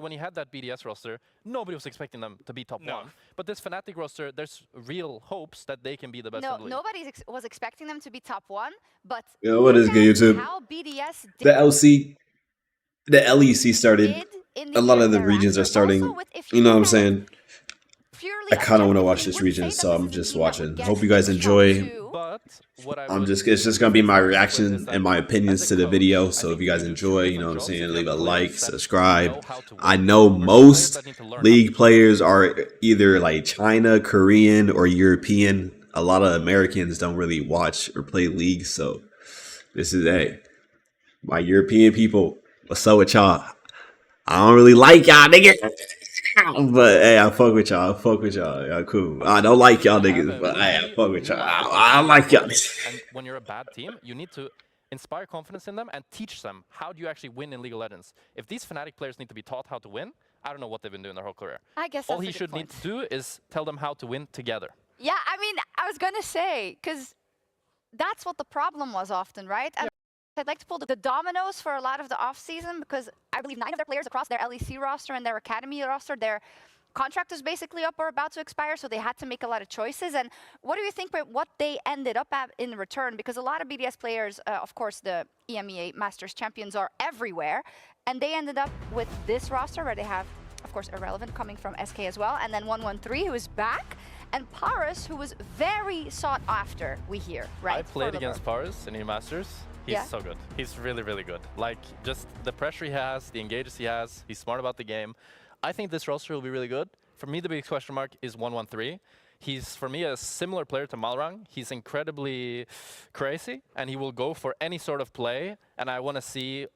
when you had that BDS roster, nobody was expecting them to be top 1. But this Fnatic roster, there's real hopes that they can be the best in the league. Nobody was expecting them to be top 1, but what is good, YouTube? how BDS did The LC, the LEC started. A lot of the regions are starting. You know what I'm saying? I kind of want to watch this region, so I'm just watching. Hope you guys enjoy. It's just gonna be my reaction and my opinions to the video. So if you guys enjoy, you know what I'm saying, leave a like, subscribe. I know most league players are either like China, Korean, or European. A lot of Americans don't really watch or play league, so this is my European people. What's up with y'all? I don't really like y'all niggas. But hey, I fuck with y'all. I fuck with y'all. Y'all cool. I don't like y'all niggas, but hey, I fuck with y'all. I like y'all. And when you're a bad team, you need to inspire confidence in them and teach them how do you actually win in League of Legends. If these Fnatic players need to be taught how to win, I don't know what they've been doing their whole career. I guess all he should need to do is tell them how to win together. Yeah, I mean, I was gonna say, because that's what the problem was often, right? And I'd like to pull the dominoes for a lot of the off-season, because I believe 9 of their players across their LEC roster and their academy roster, their contract is basically up or about to expire, so they had to make a lot of choices. And what do you think about what they ended up at in return? Because a lot of BDS players, of course, the EMEA Masters champions are everywhere, and they ended up with this roster where they have, of course, Irrelevant coming from SK as well, and then 113 who is back, and Paris, who was very sought after, we hear, right? I played against Paris in E-Masters. He's so good. He's really, really good. Like, just the pressure he has, the engages he has, he's smart about the game. I think this roster will be really good. For me, the biggest question mark is 113. He's, for me, a similar player to Malrang. He's incredibly crazy, and he will go for any sort of play, and I want to see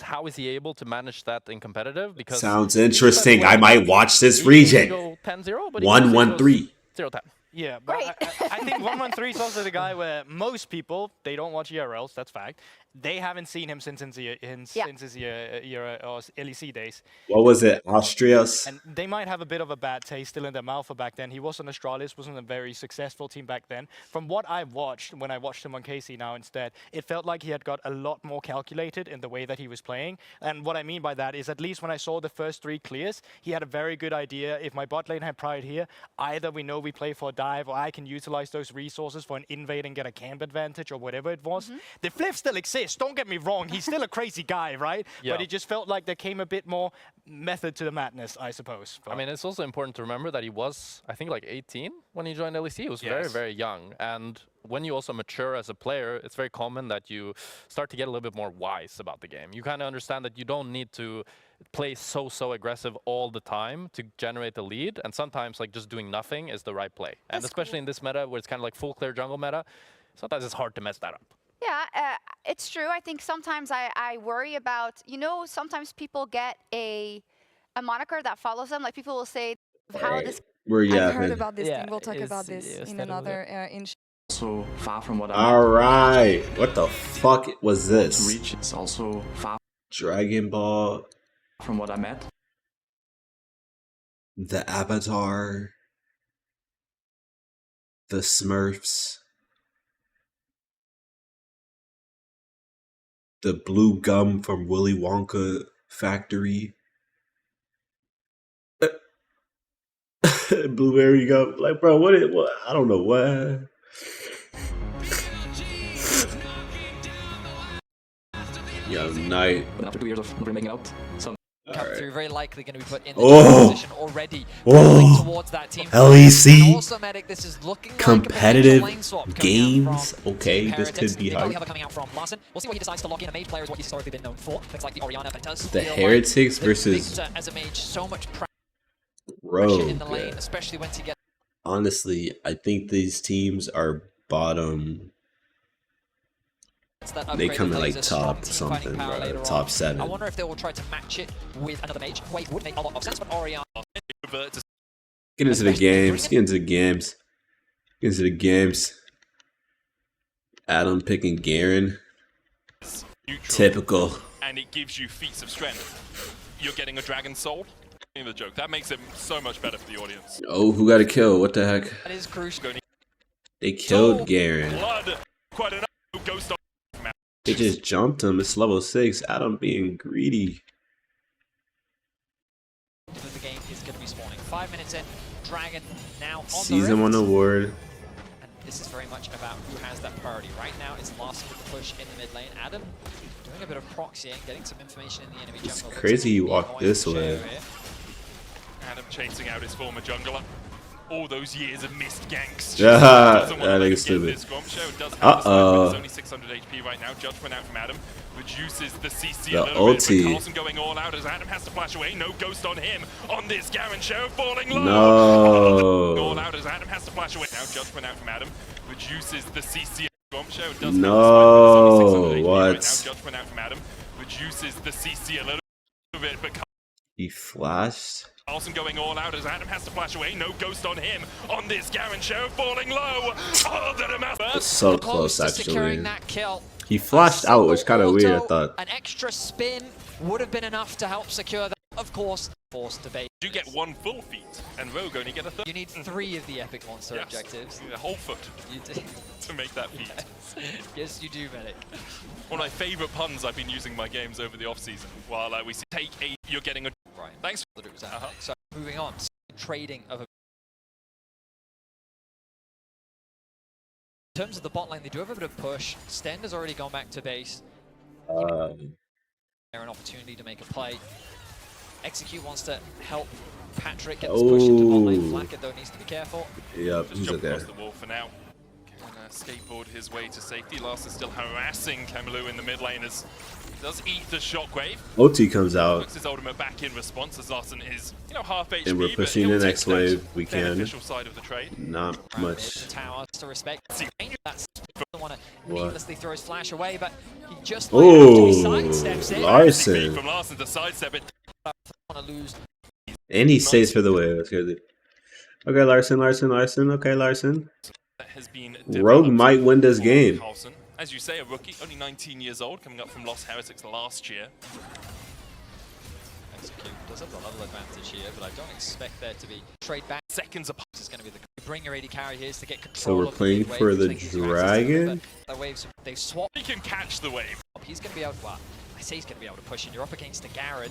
how is he able to manage that in competitive? Because sounds interesting. I might watch this region. 113. 0-10. Yeah, but I think 113 is also the guy where most people, they don't watch ERLs, that's fact. They haven't seen him since his LEC days. What was it? Austria's? And they might have a bit of a bad taste still in their mouth for back then. He was on Astralis, wasn't a very successful team back then. From what I watched, when I watched him on KC now instead, it felt like he had got a lot more calculated in the way that he was playing. And what I mean by that is, at least when I saw the first 3 clears, he had a very good idea. If my bot lane had pride here, either we know we play for a dive, or I can utilize those resources for an invade and get a camp advantage, or whatever it was. The flip still exists. Don't get me wrong, he's still a crazy guy, right? Yeah. But it just felt like there came a bit more method to the madness, I suppose. But I mean, it's also important to remember that he was, I think, like 18 when he joined LEC. He was very, very young. And when you also mature as a player, it's very common that you start to get a little bit more wise about the game. You kind of understand that you don't need to play so aggressive all the time to generate the lead. And sometimes, like, just doing nothing is the right play. And especially in this meta, where it's kind of like full clear jungle meta, sometimes it's hard to mess that up. Yeah, it's true. I think sometimes I worry about, sometimes people get a moniker that follows them. Like, people will say how this... I've heard about this thing. We'll talk about this in another... So far from what Alright, what the fuck was this? Reach is also far Dragon Ball. From what I met. The Avatar. The Smurfs. The blue gum from Willy Wonka factory. Blueberry gum. Like, bro, what? I don't know what. Yo, night. But after 2 years of making out, some come through, very likely going to be put in the position already. Towards that team. LEC. Also, Medic, this is looking competitive like games. Okay, this could be hard. Coming out from Larson. We'll see what he decides to lock in. A mage player is what he's historically been known for. Things like the Orianna, but does the Heretics versus Victor as a mage, so much pressure Rogue. in the lane, especially once you get. Honestly, I think these teams are bottom. They come in like top something, bro. Top 7. I wonder if they will try to match it with another mage. Wait, would make a lot of sense, but Orianna. Get into the games. Get into the games. Get into the games. Adam picking Garen. Typical. And it gives you feats of strength. You're getting a Dragon Soul. In the joke. That makes it so much better for the audience. Oh, who got a kill? What the heck? That is crucial. They killed Garen. Blood. Quite enough. Ghost. They just jumped him. It's level 6. Adam being greedy. game is going to be spawning. 5 minutes in, Dragon now on Sees the him on rift. the ward. And this is very much about who has that priority. Right now, it's Larson with the push in the mid lane. Adam doing a bit of proxying, getting some information in the enemy jungle. It's crazy you walk this way. Adam chasing out his former jungler. All those years of missed ganks. That nigga's stupid. It's only 600 HP right now. Judgment out from Adam. Reduces the CC a little bit. But Carlson going all out as Adam has to flash away. No ghost on him. On this Garen show falling low. No. All out as Adam has to flash away. Now Judgment out from Adam. Reduces the CC. No. What? Now Judgment out from Adam. Reduces the CC a little bit. But He flashed. Carlson going all out as Adam has to flash away. No ghost on him. On this Garen show falling low. Oh, that amount. It's so close, actually. That kill. He flashed out, which kind of weird, I thought. An extra spin would have been enough to help secure that. Of course, forced debate. You get one full feat, and Rogue only get a third. You need 3 of the epic monster objectives. You need a whole foot You do. to make that feat. Yes, you do, Medic. One of my favorite puns I've been using in my games over the off-season. While we see take 8, you're getting a... Right. Thanks. So, moving on. Trading of a... In terms of the bot lane, they do have a bit of push. Sten has already gone back to base. An opportunity to make a play. Execute wants to help Patrick get this push into bot lane. Flacket, though, needs to be careful. Yep, Just he's jump okay. across the wall for now. Can skateboard his way to safety. Larson still harassing Kamalu in the mid lane as he does eat the shockwave. OT comes out. Looks his ultimate back in response as Larson is, half HP. And we're pushing the next wave. We can. Beneficial side of the trade. Not much. Tower to respect. That's doesn't want to What? needlessly throw his flash away, but he just sidesteps it. Larson. From Larson to sidestep it. Want to lose. And he stays for the wave. That's crazy. Okay, Larson. Okay, Larson. That has been Rogue might win this game. Carlson. As you say, a rookie, only 19 years old, coming up from Lost Heretics last year. Execute does have the level advantage here, but I don't expect there to be trade back. Seconds apart. This is going to be the bring your AD carry here is to get control. So we're of playing the for wave, the which gives you access to dragon? the waves. They've swapped. He can catch the wave. He's going to be able to. Well, I say he's going to be able to push in. You're up against a Garen.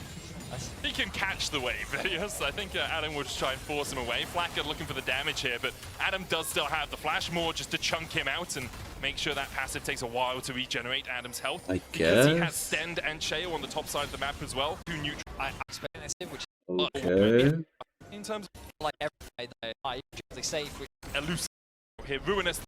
He can catch the wave. Yes, I think Adam will just try and force him away. Flacker looking for the damage here, but Adam does still have the flash, more just to chunk him out and make sure that passive takes a while to regenerate Adam's health. I Because he has guess. Stend and Cheo on the top side of the map as well. Two neutral. I expect this, which Okay. In terms is like every they safe, which of elusive here, ruinous,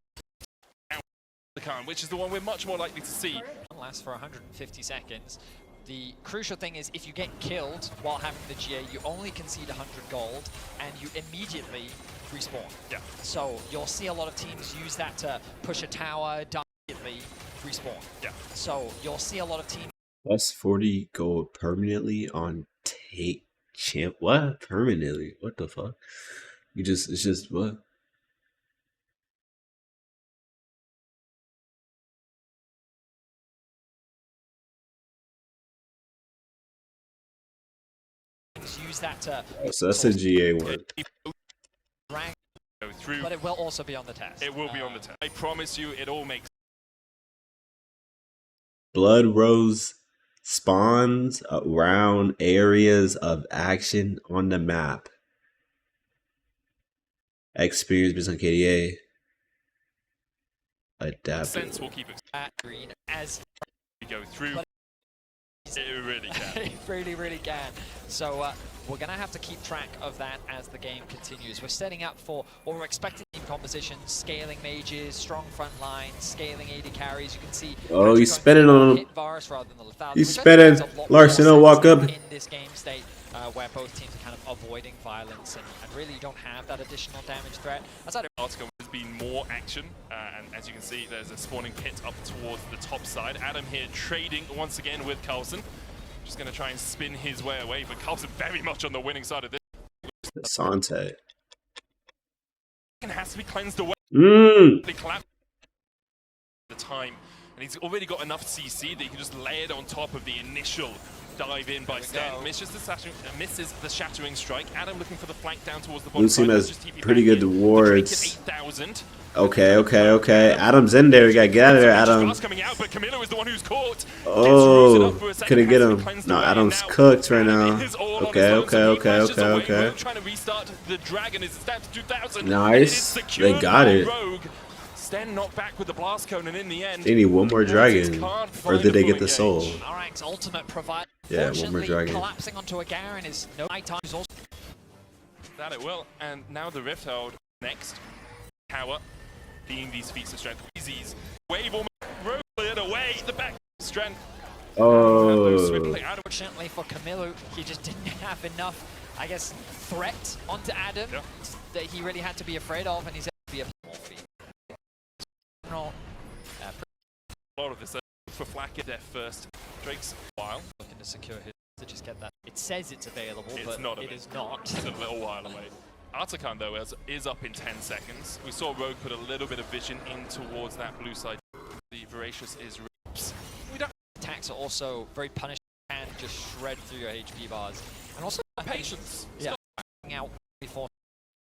which is the one we're much more likely to see. lasts for 150 seconds. The crucial thing is if you get killed while having the GA, you only concede 100 gold and you immediately respawn. Yeah. So you'll see a lot of teams use that to push a tower, immediately respawn. Yeah. So you'll see a lot of teams. Plus 40 gold permanently on take champ. What? Permanently? What the fuck? It's just what? Use that to So that's a GA one. rank, Go through. but it will also be on the test. It will be on the test. I promise you, it all makes Blood Rose spawns around areas of action on the map. Experience based on KDA. Adaptive. sense. We'll keep it. Green as We go through. But- It really can. it really can. So we're going to have to keep track of that as the game continues. We're setting up for what we're expecting team compositions, scaling mages, strong front lines, scaling AD carries. You can see. Oh, he's spinning on him. Hit virus rather than the lethality, He's which I think spinning. makes a lot Larson more will walk sense up. in this game state where both teams are kind of avoiding violence and really you don't have that additional damage threat. Outside of Article has been more action, and as you can see, there's a spawning pit up towards the top side. Adam here trading once again with Carlson. Just going to try and spin his way away, but Carlson very much on the winning side of this. Sante. Has to be cleansed away. They collapse the time, and he's already got enough CC that he can just lay it on top of the initial dive in by Sten. Misses the shattering strike. Adam looking for the flank down towards the bottom Blue team side. has Just TP pretty back good in. wards. The Drake at 8,000. Okay. Adam's in there. We gotta get out of there, Adam. Oh, couldn't get him. No, Adam's cooked right now. Okay. Nice. They got it. Sten knocked back with the blast cone, and in the end, they need one more dragon, or did they get the soul? Yeah, one more dragon. Collapsing onto a Garen is no time. That it will, and now the Rift Herald next. Tower, being these feats of strength. Easy's wave almost cleared away. The back strength. Oh. Unfortunately for Camilo, he just didn't have enough, I guess, threat onto Adam that he really had to be afraid of, and he's able to be a more feat. A lot of this for Flack at their first. Drake's while looking to secure his to just get that. It says it's available, but it is not. It's a little while away. Artican though is up in 10 seconds. We saw Rogue put a little bit of vision in towards that blue side. The Voracious is rips. We don't. Attacks are also very punishing and just shred through your HP bars. And also patience. Yeah. Out before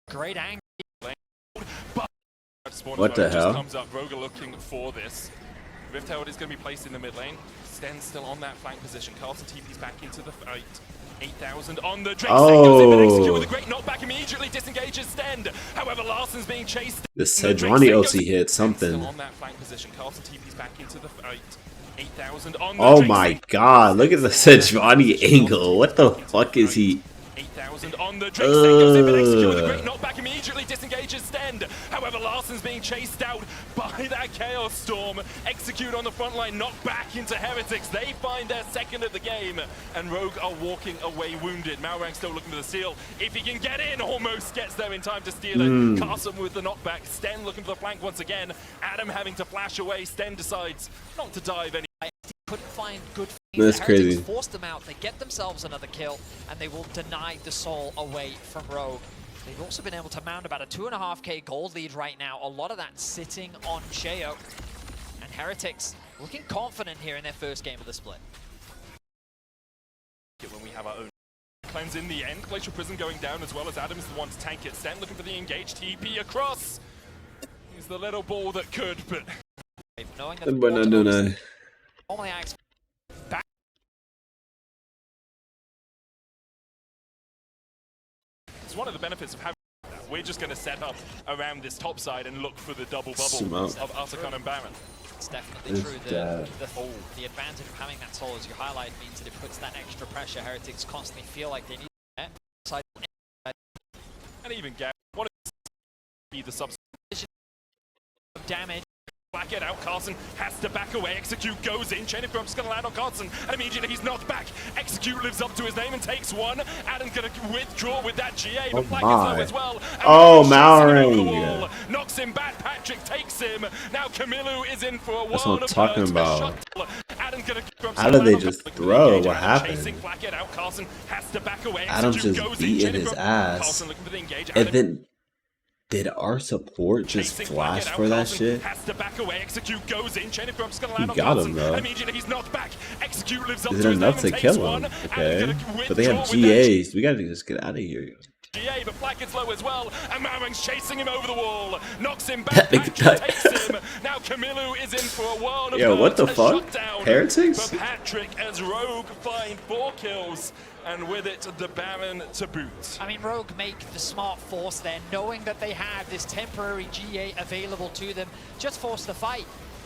great angle. What the hell? Comes up. Rogue looking for this. Rift Herald is going to be placed in the mid lane. Sten's still on that flank position. Carlton TP's back into the fight. 8,000 on the Drake. Oh. With a great knockback, immediately disengages Sten. However, Larson's being chased. The Sejuani OC hit something. Still on that flank position. Carlton TP's back into the fight. 8,000 on the Oh my god, look at the Sejuani angle. What the fuck is he? 8,000 on the Drake. Goes in, but execute with a great knockback, immediately disengages Stend. However, Larson's being chased out by that Chaos Storm. Execute on the front line, knocked back into Heretics. They find their second of the game, and Rogue are walking away wounded. Malrang still looking for the steal. If he can get in, almost gets there in time to steal it. Carson with the knockback. Sten looking for the flank once again. Adam having to flash away. Sten decides not to dive any. Couldn't find good things. That's crazy. Forced them out. They get themselves another kill, and they will deny the soul away from Rogue. They've also been able to mount about a 2.5k gold lead right now. A lot of that sitting on Cheo. And Heretics looking confident here in their first game of the split. When we have our own cleanse in the end, Glacial Prison going down as well as Adam's the one to tank it. Sten looking for the engage TP across. He's the little ball that could, but knowing that normally I expect back. It's one of the benefits of having that. We're just going to set up around this top side and look for the double bubble of Artican and Baron. It's definitely true. The advantage of having that soul, as you highlight, means that it puts that extra pressure. Heretics constantly feel like they need that. And even Gary, what is be the substitution of damage. Back it out, Carson has to back away. Execute goes in. Chain of Grump's gonna land on Carson, and immediately he's knocked back. Execute lives up to his name and takes one. Adam's gonna withdraw with that GA, but Flag is low as well. Oh, Malrang. Knocks him back. Patrick takes him. Now Camilo is in for a world. That's what I'm talking about. Adam's gonna how did they just throw? What happened? Out. Carson has to back away. Adam's just beating his ass. And then did our support just flash for that shit? Has to back away. Execute goes in. Chain of Grump's gonna land on Carson. Though. Immediately he's knocked back. Execute lives up Is to it his enough name to kill him? Okay. But they have GAs. We gotta just get out of here. GA, but Black is low as well, and Malrang's chasing him over the wall. Knocks him back. Patrick takes him. Now Camilo is in for a world of what the fuck? Heretics? For Patrick as Rogue find 4 kills. And with it, the Baron to boot. I mean, Rogue make the smart force there, knowing that they had this temporary GA available to them. Just force the fight.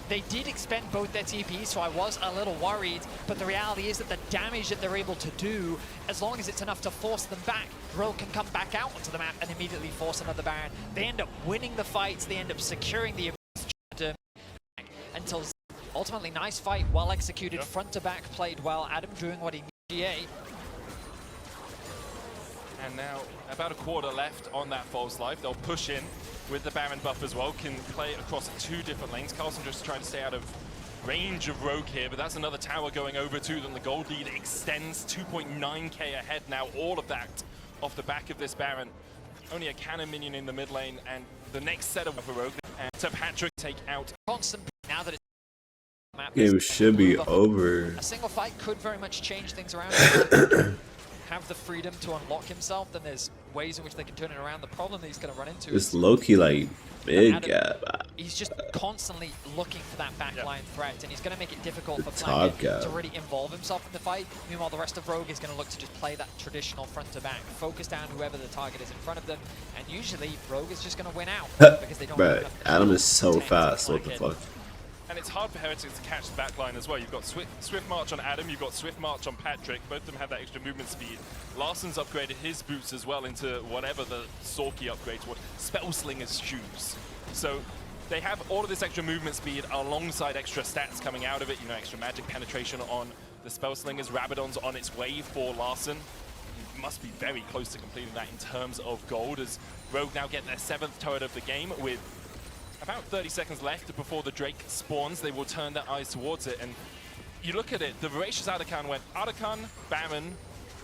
They did expend both their TPs, so I was a little worried. But the reality is that the damage that they're able to do, as long as it's enough to force them back, Rogue can come back out onto the map and immediately force another Baron. They end up winning the fights. They end up securing the until ultimately nice fight, well executed, front to back, played well. Adam doing what he needs. GA. And now about a quarter left on that false life. They'll push in with the Baron buff as well. Can play across 2 different lanes. Carlson just trying to stay out of range of Rogue here, but that's another tower going over to them. The gold lead extends 2.9k ahead now. All of that off the back of this Baron. Only a cannon minion in the mid lane, and the next set of Rogue. And to Patrick take out. Constant now that it's game should be over. A single fight could very much change things around. have the freedom to unlock himself, then there's ways in which they can turn it around. The problem that he's going to run into It's is low-key like big gap. he's just constantly looking for that backline threat, and he's going to make it difficult for Top Flaggett gap. to really involve himself in the fight. Meanwhile, the rest of Rogue is going to look to just play that traditional front-to-back, focus down whoever the target is in front of them, and usually Rogue is just going to win out because they don't have Bruh, enough Adam control is so to take fast. What the Flaggett. fuck? And it's hard for Heretics to catch the backline as well. You've got Swift March on Adam, you've got Swift March on Patrick. Both of them have that extra movement speed. Larson's upgraded his boots as well into whatever the Sorky upgrades were. Spellslinger's shoes. So they have all of this extra movement speed alongside extra stats coming out of it. You know, extra magic penetration on the Spellslingers. Rabadon's on its way for Larson. He must be very close to completing that in terms of gold, as Rogue now get their 7th turret of the game with about 30 seconds left before the Drake spawns. They will turn their eyes towards it, and you look at it, the voracious Ardakan went Ardakan, Baron,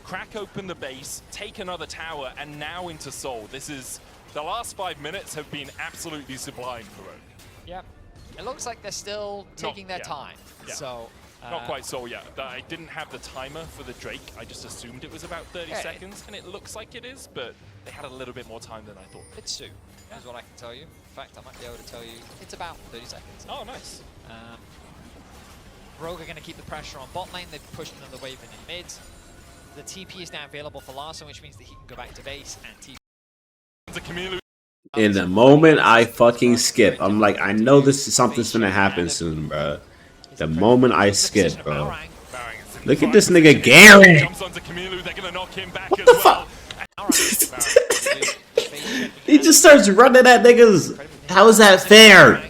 crack open the base, take another tower, and now into Soul. This is, the last 5 minutes have been absolutely sublime for Rogue. Yeah, it looks like they're still taking their time. Yeah. So Not quite Soul yet. I didn't have the timer for the Drake. I just assumed it was about 30 seconds, and it looks like it is, but they had a little bit more time than I thought. It's Sue, is what I can tell you. In fact, I might be able to tell you it's about 30 seconds. Oh, nice. Rogue are going to keep the pressure on bot lane. They've pushed another wave in mid. The TP is now available for Larson, which means that he can go back to base and TP. In the moment I fucking skip, I'm like, I know this is something's gonna happen soon, bro. The moment I skip, bro. Look at this nigga Garen. What the fuck? He just starts running at niggas. How is that fair?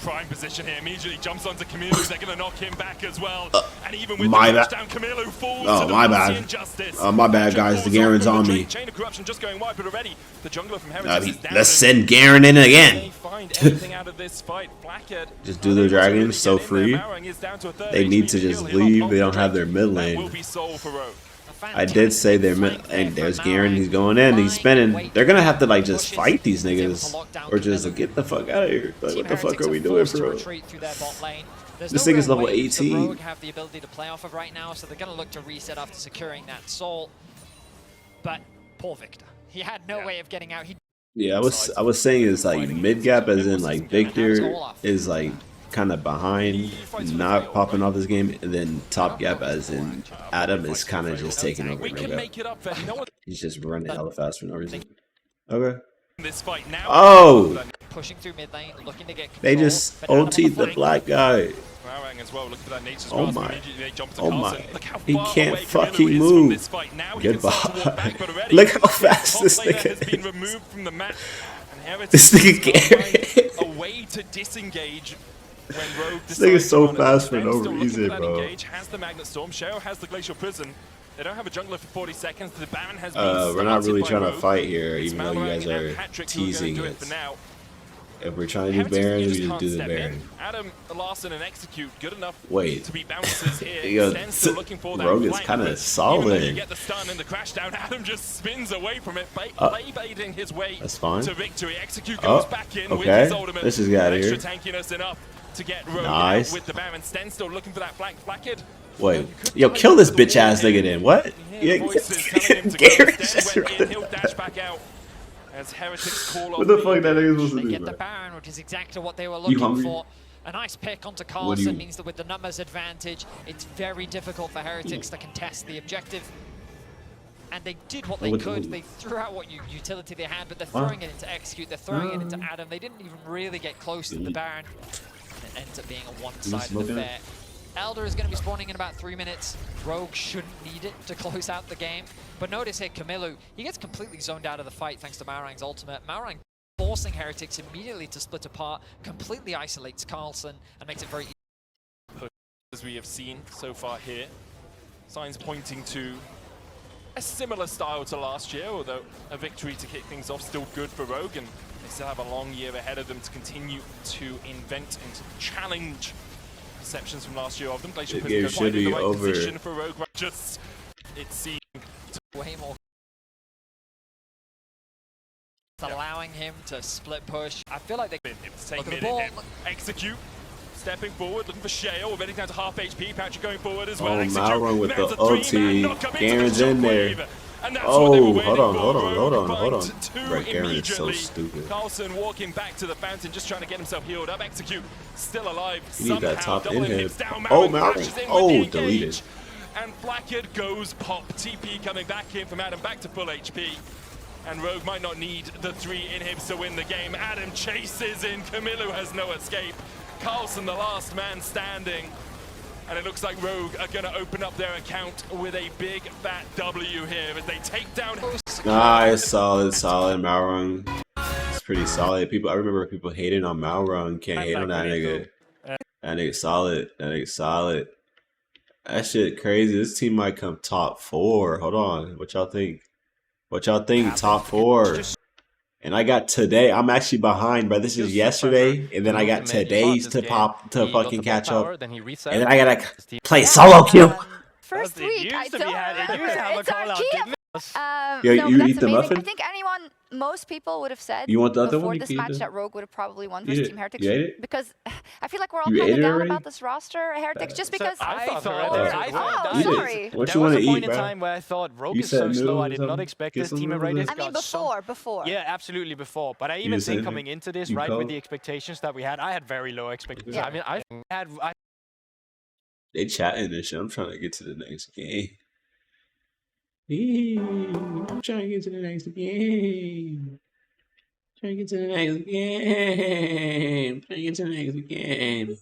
Prime position here, immediately jumps onto Camilo. They're gonna knock him back as well. And even with my the bad. touchdown, Camilo falls Oh, to the my mercy bad. and justice. My bad, guys. The Garen's on me. Chain of corruption just going wide, but already the jungler from Heretics is down. Let's send Garen in They again. find anything out of this fight. Blackhead Just do the dragons so free. They need to just leave. They don't have their mid That will lane. be Soul for Rogue. I did say their mid lane. There's Garen. He's going in. He's spinning. They're gonna have to like just fight these niggas, or just like, get the fuck out of here. Like, what the fuck are we doing, bro? This thing is level 18. Rogue have the ability to play off of right now, so they're going to look to reset after securing that soul. But poor Victor, he had no way of getting out. Yeah, I was saying is like mid gap, as in like Victor is like kind of behind, not popping off this game, and then top gap as in Adam is kind of just taking over. He's just running hella fast for no reason. Okay. This fight now. Oh, pushing through mid lane, looking to get they just OT'd the black guy. As well. Look for that nature's Oh grasp. my. Immediately they jump to Oh Carlson. my. Look how He far can't away Camilo fucking is from move. this fight. Now he can start to walk back, but Goodbye. already Look how the fast top this laner nigga has been is. removed from the map. And Heretics This nigga is gonna Garen. find a way to disengage when Rogue This decides nigga's so to run it. fast for Ben's no still looking reason, for that bro. engage, has the Magnet Storm. Cheryl has the Glacial Prison. They don't have a jungler for 40 seconds. The Baron has been We're not really started by trying to Rogue. fight here, It's even though you guys Malorang and are Patrick who are gonna teasing do it. for now. If we're trying to do Heretics, Baron, you we just just can't do the step in. Baron. Adam, Larson, and Execute good enough Wait. to be bouncers here. Yo, Sten's still looking for that Rogue is flank, kinda but solid. even though you get the stun and the crash down, Adam just spins away from it, play baiting his way That's fine. to victory. Execute goes back in with his ultimate. This is out of Extra here. tankiness enough to get Rogue Nice. out with the Baron. Sten still looking for that flank. Blackhead. Wait, yo, kill this bitch ass nigga then. What? Yeah, Garen just Sten went in, running. he'll dash back out. As Heretics call What the fuck that nigga supposed to They do, get the bro? Baron, which is exactly what they were You looking hungry? for. A nice pick onto What do Carlson you- means that with the numbers advantage, it's very difficult for Heretics to contest the objective. And they did what they could. They threw out what utility they had, but they're throwing it into Execute, they're throwing it into Adam. They didn't even really get close to the Baron. And it ends up being a one-sided affair. Elder is going to be spawning in about 3 minutes. Rogue shouldn't need it to close out the game. But notice here, Camilo, he gets completely zoned out of the fight thanks to Malorang's ultimate. Malorang forcing Heretics immediately to split apart, completely isolates Carlson, and makes it very easy. As we have seen so far here, signs pointing to a similar style to last year, although a victory to kick things off still good for Rogue, and they still have a long year ahead of them to continue to invent and to challenge perceptions from last year of them. Glacial Prison game quite in should the be right over. position for Rogue. Just, it seemed way more. It's allowing him to split push. I feel like they it's take look at the minute ball. and Execute Stepping forward, looking for Shale, already down to half HP. Patrick going forward as well. Oh, Malrun with the Mounts a three-man ulti. knock-up into the Garen's in there. shockwave. And that's what they were Oh, waiting hold for. on. Rogue finds two Right, Garen is so immediately. stupid. Carlson walking back to the fountain, just trying to get himself healed up. Execute still alive. You need that top Double in him. hits down. Oh, Crashes in with Malrun. Oh, the engage. deleted. And Blackhead goes pop. TP coming back in from Adam, back to full HP. And Rogue might not need the 3 inhibs to win the game. Adam chases in. Camilo has no escape. Carlson, the last man standing. And it looks like Rogue are going to open up their account with a big fat W here as they take down. Nice, solid, Malrun. It's pretty solid. I remember people hating on Malrun. Can't hate on that nigga. That nigga solid. That shit crazy. This team might come top 4. Hold on. What y'all think? Top 4. And I got today. I'm actually behind, but this is yesterday, and then I got today's to fucking catch up, and then I gotta play solo queue. First week, I don't remember. It's our key. Yo, no, you that's eat the amazing. muffin? I think most people would have said You want the other before one? this You can eat match it. that Rogue would have probably won You versus ate Team it? Heretics. You ate it? Because I feel like we're all You kind ate of it down already? about this roster, Heretics, just because. I thought Eat it. sorry. What There you was want a to point eat, in bro? time where I thought Rogue You is said so slow. noodles I or did not something? expect Get this some team of noodles Raiders. or I mean, got before. Yeah, absolutely before. But I You even said think coming into this, you right, with cold? the expectations that we had, I had very low expectations. Yeah. I mean, I They chatting and shit. I'm trying to get to the next game. I'm trying to get to the next game. Trying to get to the next game.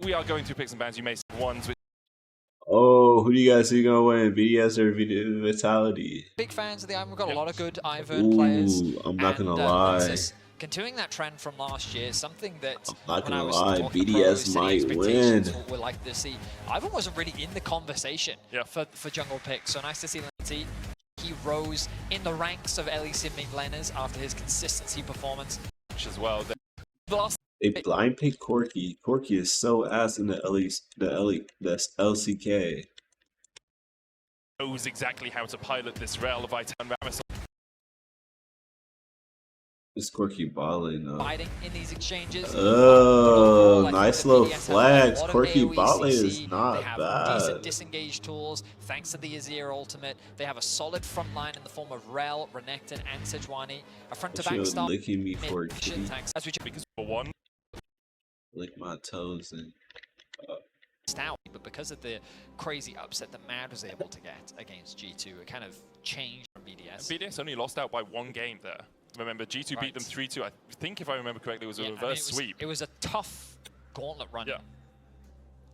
We are going through picks and bans. You may see ones with Oh, who do you guys see gonna win? BDS or Vitality? Big fans of the Ivern. We've got a lot of good Ivern players. Ooh, I'm not gonna and, lie. Nexus continuing that trend from last year, something that I'm not when I gonna was lie, talking to BDS pros, setting might expectations, win. we're like to see. Ivern wasn't really in the conversation for jungle picks, so nice to see Lindsay. He rose in the ranks of LEC mid laners after his consistency performance as well. The last They blind pick Corki. Corki is so ass in the LCK. knows exactly how to pilot this rail of Vitan Ramis. This Corki balling though. fighting in these exchanges. Oh, I think nice the little BDS have a flex. lot of Corki AoE balling CC. is not They have bad. decent disengage tools thanks to the Azir ultimate. They have a solid front line in the form of Rel, Renekton, and Sejuani. A front to back You're start. licking me for a kitty. As we Because for one, Lick my toes and out, but because of the crazy upset that Mad was able to get against G2, it kind of changed from BDS. BDS only lost out by 1 game there. Remember, G2 beat them 3-2. I think, if I remember correctly, it was a reverse sweep. It was a tough gauntlet run. Yeah.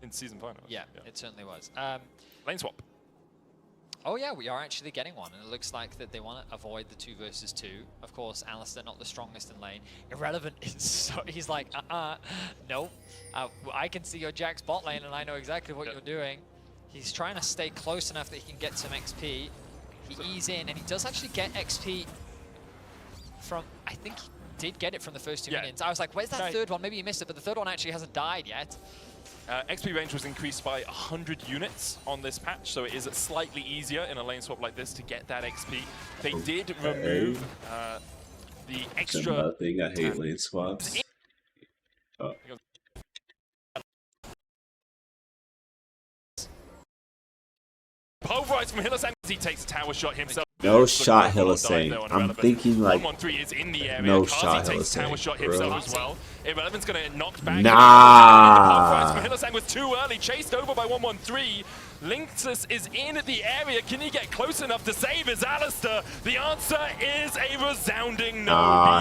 In season finals. Yeah, it certainly was. Lane swap. Oh yeah, we are actually getting one, and it looks like that they want to avoid the 2 versus 2. Of course, Alistair not the strongest in lane. Irrelevant is so he's like, no, I can see your Jack's bot lane, and I know exactly what you're doing. He's trying to stay close enough that he can get some XP. He ease in, and he does actually get XP from. I think he did get it from the first 2 minions. I was like, where's that third one? Maybe you missed it, but the third one actually hasn't died yet. XP range was increased by 100 units on this patch, so it is slightly easier in a lane swap like this to get that XP. They did remove the extra thing. I hate lane swaps. pulverized from Hillisang. He takes a tower shot himself. No shot, Hillisang. I'm thinking like 113 is in the area. no Kazi shot, takes a tower Hillisang. shot himself as well. Irrelevant's going to knock back. Nah. Pulverized from Hillisang was too early, chased over by 113. Lynxus is in the area. Can he get close enough to save his Alistair? The answer is a resounding no.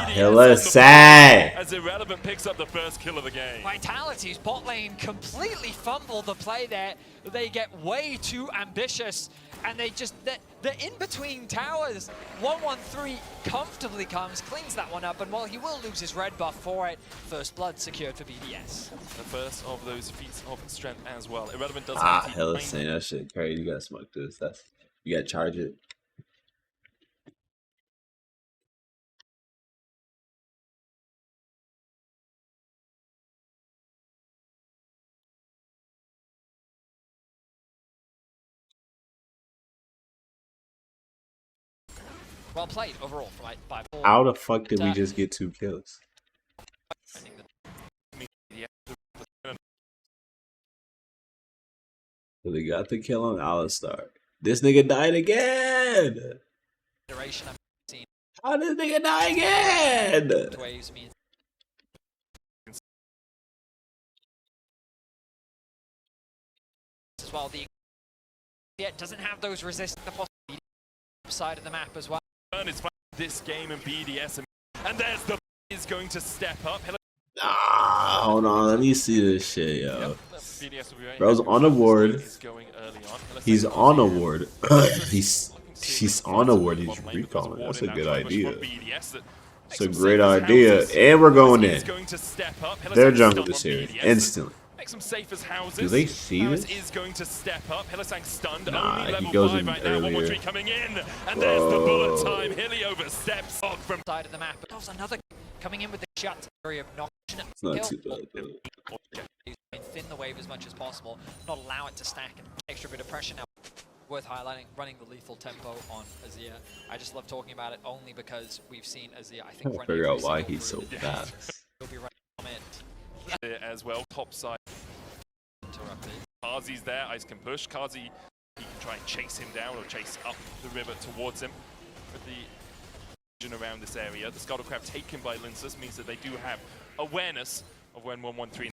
Hillisang. As Irrelevant picks up the first kill of the game. Vitality's bot lane completely fumbled the play there. They get way too ambitious, and they're in between towers. 113 comfortably comes, cleans that one up, and while he will lose his red buff for it, first blood secured for BDS. The first of those feats of strength as well. Irrelevant does Hillisang, that shit crazy. You gotta smoke this. You gotta charge it. Well played overall by How the fuck did we just get 2 kills? So they got the kill on Alistar. This nigga died again! How did this nigga die again? As well, it doesn't have those resist the possibility side of the map as well. Is this game and BDS, and there's the is going to step up. Ah, hold on, let me see this shit, yo. Yep. Bro's on a ward. He's on a ward. He's on a ward. He's recalling. That's a good idea. It's a great idea. And we're going in. Their jungle is here instantly. Do they see this? Is going to step up. Stunned. Nah, he goes in earlier. Coming in, and there's the bullet time. Hilly oversteps from side of the map, but there's another coming in with the shot. Very obnoxious. It's not too bad though. Thin the wave as much as possible, not allow it to stack and extra bit of pressure now. Worth highlighting, running the lethal tempo on Azir. I just love talking about it only because we've seen Azir, I think, I figure out why he's so fast. He'll be running from it. As well, top side. Interrupted. Kazi's there, Ice can push. Kazi, he can try and chase him down or chase up the river towards him. With the region around this area, the Scuttlecraft taken by Linsus means that they do have awareness of when 113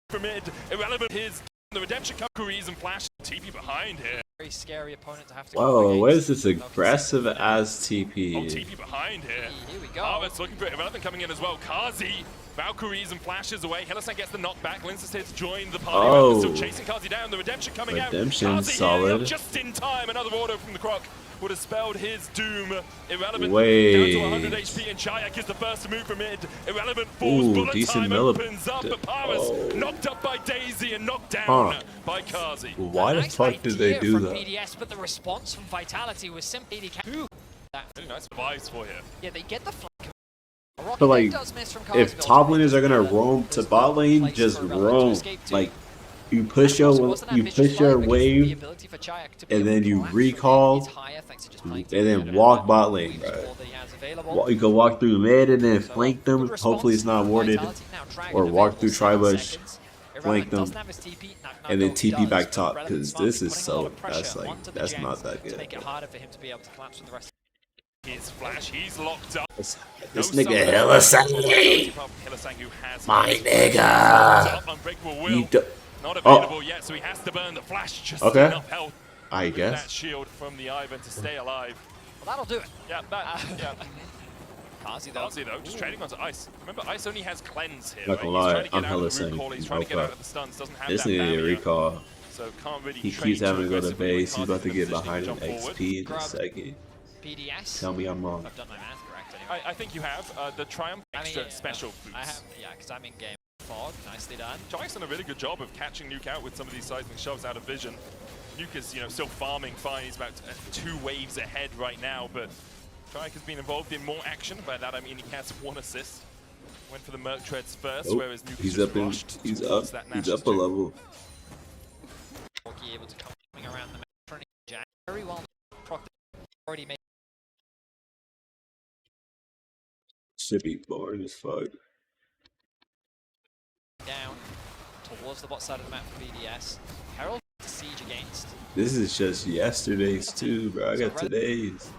from mid. Irrelevant his the redemption Kuris and Flash TP behind here. Very scary opponent to have to Whoa, what is this aggressive as TP? Oh, TP behind here. Here we go. Harvest looking for Irrelevant coming in as well. Kazi, Valkyries and flashes away. Helisan gets the knockback. Linsus here to join the party. Oh. Still chasing Kazi down. The redemption coming out. Redemption, Kazi solid. Here, just in time. Another auto from the Croc would have spelled his doom. Irrelevant Wait. down to 100 HP, and Chayak is the first to move from mid. Irrelevant falls. Bullet decent time millip. opens up, but Paris knocked up by Daisy and knocked down by Kazi. Why the fuck did they do that? BDS, but the response from Vitality was simply Really nice device for here. yeah, they get the flank. But like, if top laners are gonna roam to bot lane, just roam. Like, you push your wave, and then you recall, and then walk bot lane, bro. You can walk through mid and then flank them. Hopefully it's not warded, or walk through Tribush, flank them, and then TP back top. Because this is so that's not that good. Make it harder for him to be able to collapse with the rest. His flash, he's locked up. This nigga Helisan, my nigga. You Not available yet, so he has to burn the flash. Just enough health. I guess. That shield from the Ivan to stay alive. Well, that'll do it. Yeah, Kazi though, just trading onto Ice. Remember, Ice only has cleanse here. Not gonna lie, I'm Helisan. He's trying to get out of the stuns. Doesn't have This that nigga need a barrier, recall. so can't really He trade keeps having to go to aggressively base. He's when about to Kazi's get behind positioned an to jump XP in a second. BDS. Tell me I'm wrong. I've done my math correct anyway. I think you have the Triumph extra special boots. I have, yeah, because I'm in game. Fog, nicely done. Jack's done a really good job of catching Nuke out with some of these seismic shoves out of vision. Nuke is, still farming fine. He's about 2 waves ahead right now, but Triumph has been involved in more action. By that I mean he has 1 assist. Went for the Merc Treads first, whereas Nuke he's just up in, rushed he's towards up, that he's Nash's up a too. level. Able to coming around the map, trying to Jack very well. Already made. Should be boring as fuck. Down towards the bot side of the map for BDS. Herald to siege against. This is just yesterday's too, bro. I got today's.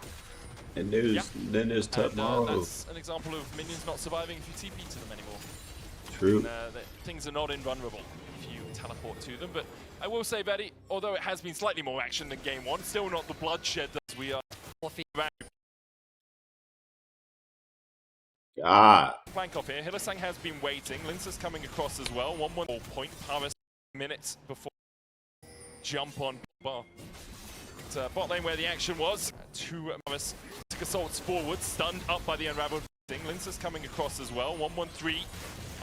And then there's tomorrow. That's an example of minions not surviving if you TP to them anymore. True. And, things are not invulnerable if you teleport to them. But I will say, Betty, although it has been slightly more action than game 1, still not the bloodshed that we are. Flank off here. Hylissang has been waiting. Linsa's coming across as well. 1-1 point. Paris minutes before jump on bar. Bot lane where the action was. 2 Paris took assaults forward, stunned up by the unraveled thing. Linsa's coming across as well. 1-1-3.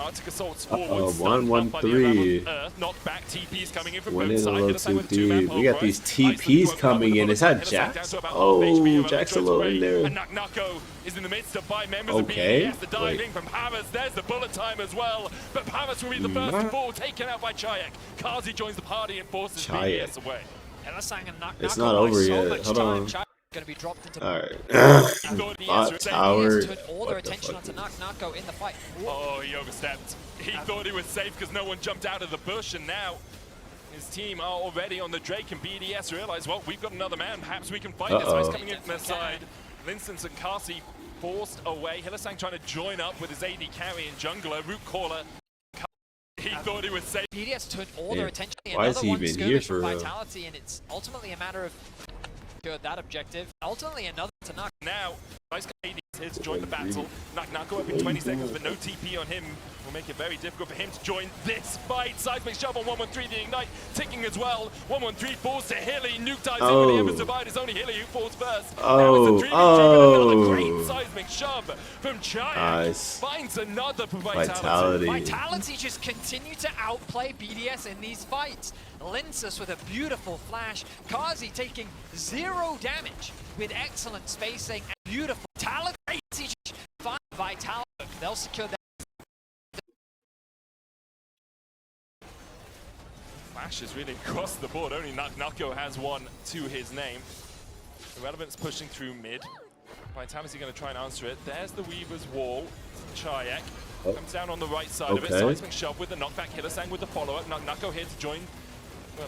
Arctic assaults forward. 1-1-3. Knocked back. TP's coming in from Went both in a sides. little too deep. We got these TPs coming in. Is that Jax? Oh, Jax a little in there. And Naknako is in the midst of 5 members of Okay. BDS. The diving from Paris. There's the bullet time as well. But Paris will be the first to fall, taken out by Chayak. Kazi joins the party and forces BDS away. Hylissang and It's not over yet. Hold on. going to be dropped into Bot tower. put all their attention onto Nako in the fight. Oh, he overstepped. He thought he was safe because no one jumped out of the bush, and now his team are already on the Drake, and BDS realize, well, we've got another man. Perhaps we can fight this. So he's coming in from their side. Linsons and Kasi forced away. Hylissang trying to join up with his AD carry and jungler. Root caller. He thought he was safe. BDS turned all their attention. Why is he even here for Vitality, and it's ultimately a matter of that objective. Ultimately, another to knock. Now, nice AD is here to join the battle. Nako up in 20 seconds, but no TP on him will make it very difficult for him to join this fight. Seismic shove on 113, the ignite ticking as well. 113 falls to Hilly. Nuke dives in, but the Ember survived. It's only Hilly who falls first. Now it's a 3v3 with another great seismic shove from Chayak. Nice. Finds another for Vitality. Vitality just continue to outplay BDS in these fights. Linsus with a beautiful flash. Kazi taking 0 damage with excellent spacing and beautiful Vitality. Vitality. They'll secure that. Flash is really across the board. Only Nako has one to his name. Irrelevant's pushing through mid. Vitality going to try and answer it. There's the Weaver's wall. Chayak comes down on the right side of it. Seismic shove with the knockback. Hylissang with the follow-up. Nako here to join.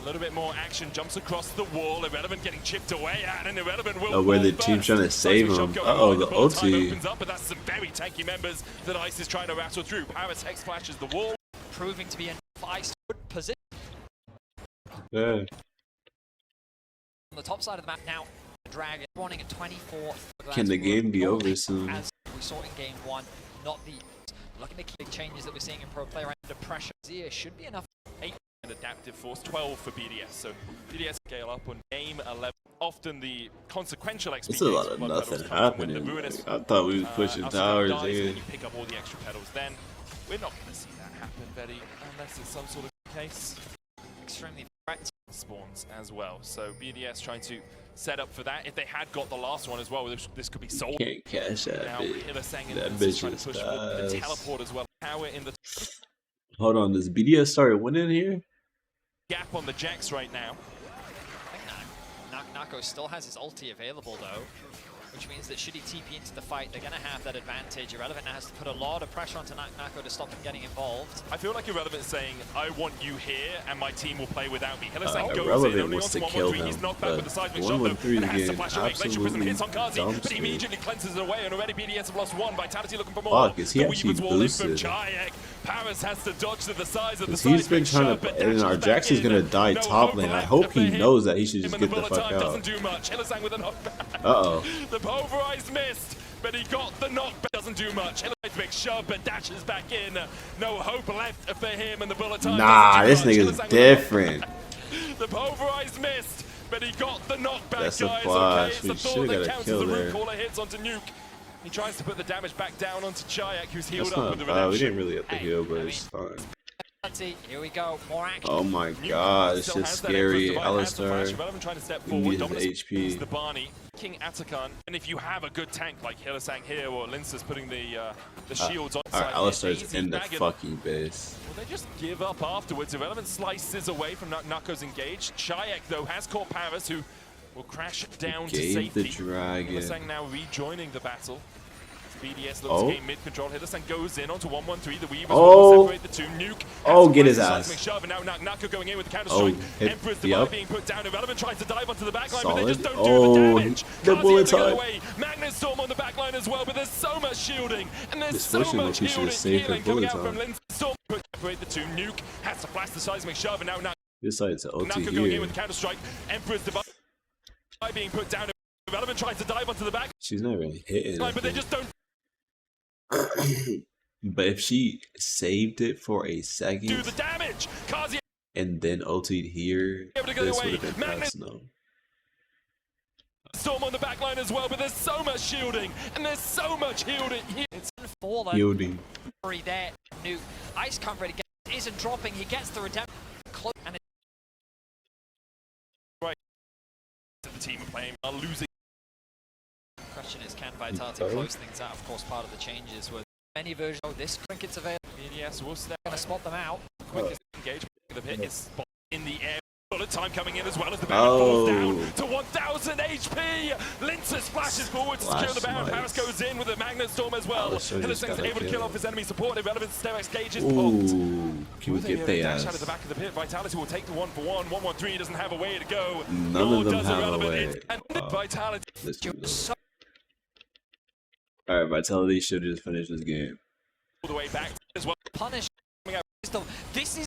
A little bit more action. Jumps across the wall. Irrelevant getting chipped away at, and Irrelevant will. Oh, where the team's trying to save him. Uh-oh, the ulti. Opens up, but that's some very tanky members that Ice is trying to rattle through. Paris Hex flashes the wall. Proving to be an Ice position. Yeah. On the top side of the map now, Dragon spawning at 24. Can the game be over soon? As we saw in game 1, not the looking at the changes that we're seeing in pro player under pressure. Zia should be enough. 8 and adaptive force, 12 for BDS. So BDS scale up on game 11. Often the consequential XP. It's a lot of nothing happening. I thought we was pushing towers. You pick up all the extra pedals. Then we're not going to see that happen, Betty, unless it's some sort of case. Extremely threat spawns as well. So BDS trying to set up for that. If they had got the last one as well, this could be sold. Can't cash that now, bitch. That bitch trying to push the teleport as well. Power in the hold on, does BDS start winning here? Gap on the Jax right now. I think Nako still has his ulti available though, which means that should he TP into the fight, they're going to have that advantage. Irrelevant now has to put a lot of pressure onto Nako to stop him getting involved. I feel like Irrelevant is saying, I want you here and my team will play without me. Hylissang goes Irrelevant in, only wants to onto kill 113. them, He's knocked back with the seismic shot though, and has to flash away. Glacier Prism hits on Kazi, but he immediately cleanses it away, and already BDS have lost one. Vitality looking for more. Fuck, is he actually boosted? Paris has to dodge to the size of the he's been trying to, and our Jax is gonna die top lane. I hope he knows that he should just get the fuck out. Doesn't do much. Hylissang with a knockback. Uh-oh. The pulverized missed, but he got the knockback. Doesn't do much. Hylissang's big shove, but dashes back in. No hope left for him, and the bullet time. Nah, this nigga's different. The pulverized missed, but he got the knockback. That's a guys. flash. Okay, it's the We thought that should've got a counts kill as the there. root caller hits onto Nuke. He tries to put the damage back down onto Chayak, who's healed That's up not with the bad. We redemption. didn't really have to heal, but it's fine. Here we go, more action. Oh my god, it's just scary. Alistar, trying to step he forward. needs his HP. The Barney, King Atakan, and if you have a good tank like Hylissang here or Linsa's putting the shields on side, Alistar's in the fucking base. Well, they just give up afterwards. Irrelevant slices away from Nako's engaged. Chayak though has caught Paris, who will crash down to safety. The dragon. Hylissang now rejoining the battle. BDS looks to gain mid-control. Hylissang goes in onto 113. The Weavers will separate the two. Nuke. Get his ass. Shove, and now Nako going in with the counter-strike. Emperor's Divide being put down. Irrelevant tries to dive onto the backline, but they just don't do the damage. The bullet time. Magnus Storm on the backline as well, but there's so much shielding. And there's so much healing coming out from Linz. Storm put separate the two. Nuke has to flash the seismic shove, and now this side's ulti Nako going in with the counter-strike. Emperor's Divide being put down. Irrelevant tries to dive onto the back. She's not really hitting. But they just don't. But if she saved it for a second, do the damage. Kazi and then ultied here, this would have been fast. No. Storm on the backline as well, but there's so much shielding and there's so much healing. It's fallen. Shielding. There, Nuke. Ice cover again isn't dropping. He gets the redemption. And right. The team are playing are losing. Question is, can Vitality close things out? Of course, part of the changes were many versions of this trinkets available. BDS will step. Gonna spot them out. Quickest engagement. The pit is in the air. bullet time coming in as well as the Baron falls down to 1000 HP. Lincer splashes forward to secure the Baron. Paris goes in with a Magnet Storm as well. Hillesing's able to kill off his enemy support. Irrelevant Sterex Gauge is popped. Can we get the dash out of the back of the pit? Vitality will take the 1-for-1. 113 doesn't have a way to go. None of them have a way. Vitality. Alright, Vitality should just finish this game. All the way back as well. Punish. This is.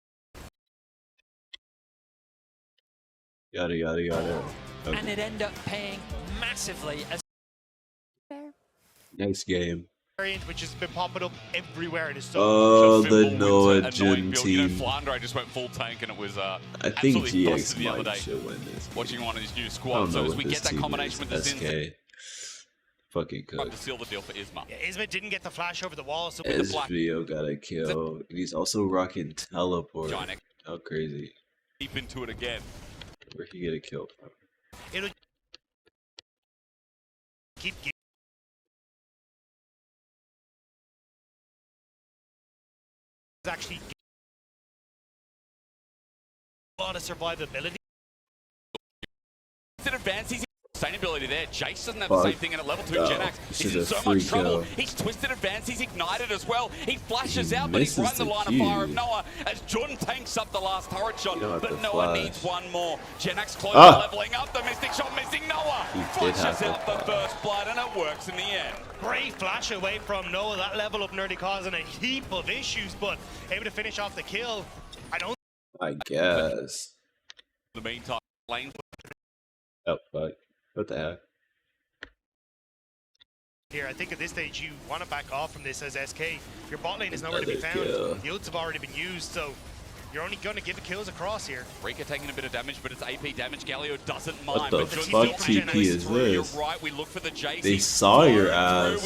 Yada yada yada. Okay. And it ended up paying massively as. Next game. Which has been popping up everywhere in his the Noah Jun team. You know, Flandre just went full tank and it was I think GX the other might day. should win this. Watching one of his new squads, so as we get that combination with the SK. Fucking Trying good. to seal the deal for Isma. Yeah, Isma didn't get the flash over the wall, so SVO got a kill. And he's also rocking teleport. Giant How crazy. deep into it again. Where'd he get a kill from? it'll keep actually a lot of survivability. Advances sustainability there. Jace doesn't have the same thing, and at level 2, Genax is in so much trouble. He's twisted advance, he's ignited as well. He flashes out, but he's right in the line of fire of Noah as Jun tanks up the last turret shot, but Noah needs one more. Genax close to leveling up, the Mystic Shot missing Noah. Flashes out the first blood, and it works in the end. Great flash away from Noah, that level up nearly causing a heap of issues, but able to finish off the kill. I guess. In the meantime, lane. Oh, fuck. What the heck? Here, I think at this stage you want to back off from this as SK. Your bot lane is nowhere to be found. The ults have already been used, so you're only going to give the kills across here. Rika taking a bit of damage, but it's AP damage. Galio doesn't mind. What the fuck TP is this? You're right, we look for the JC. They saw your ass.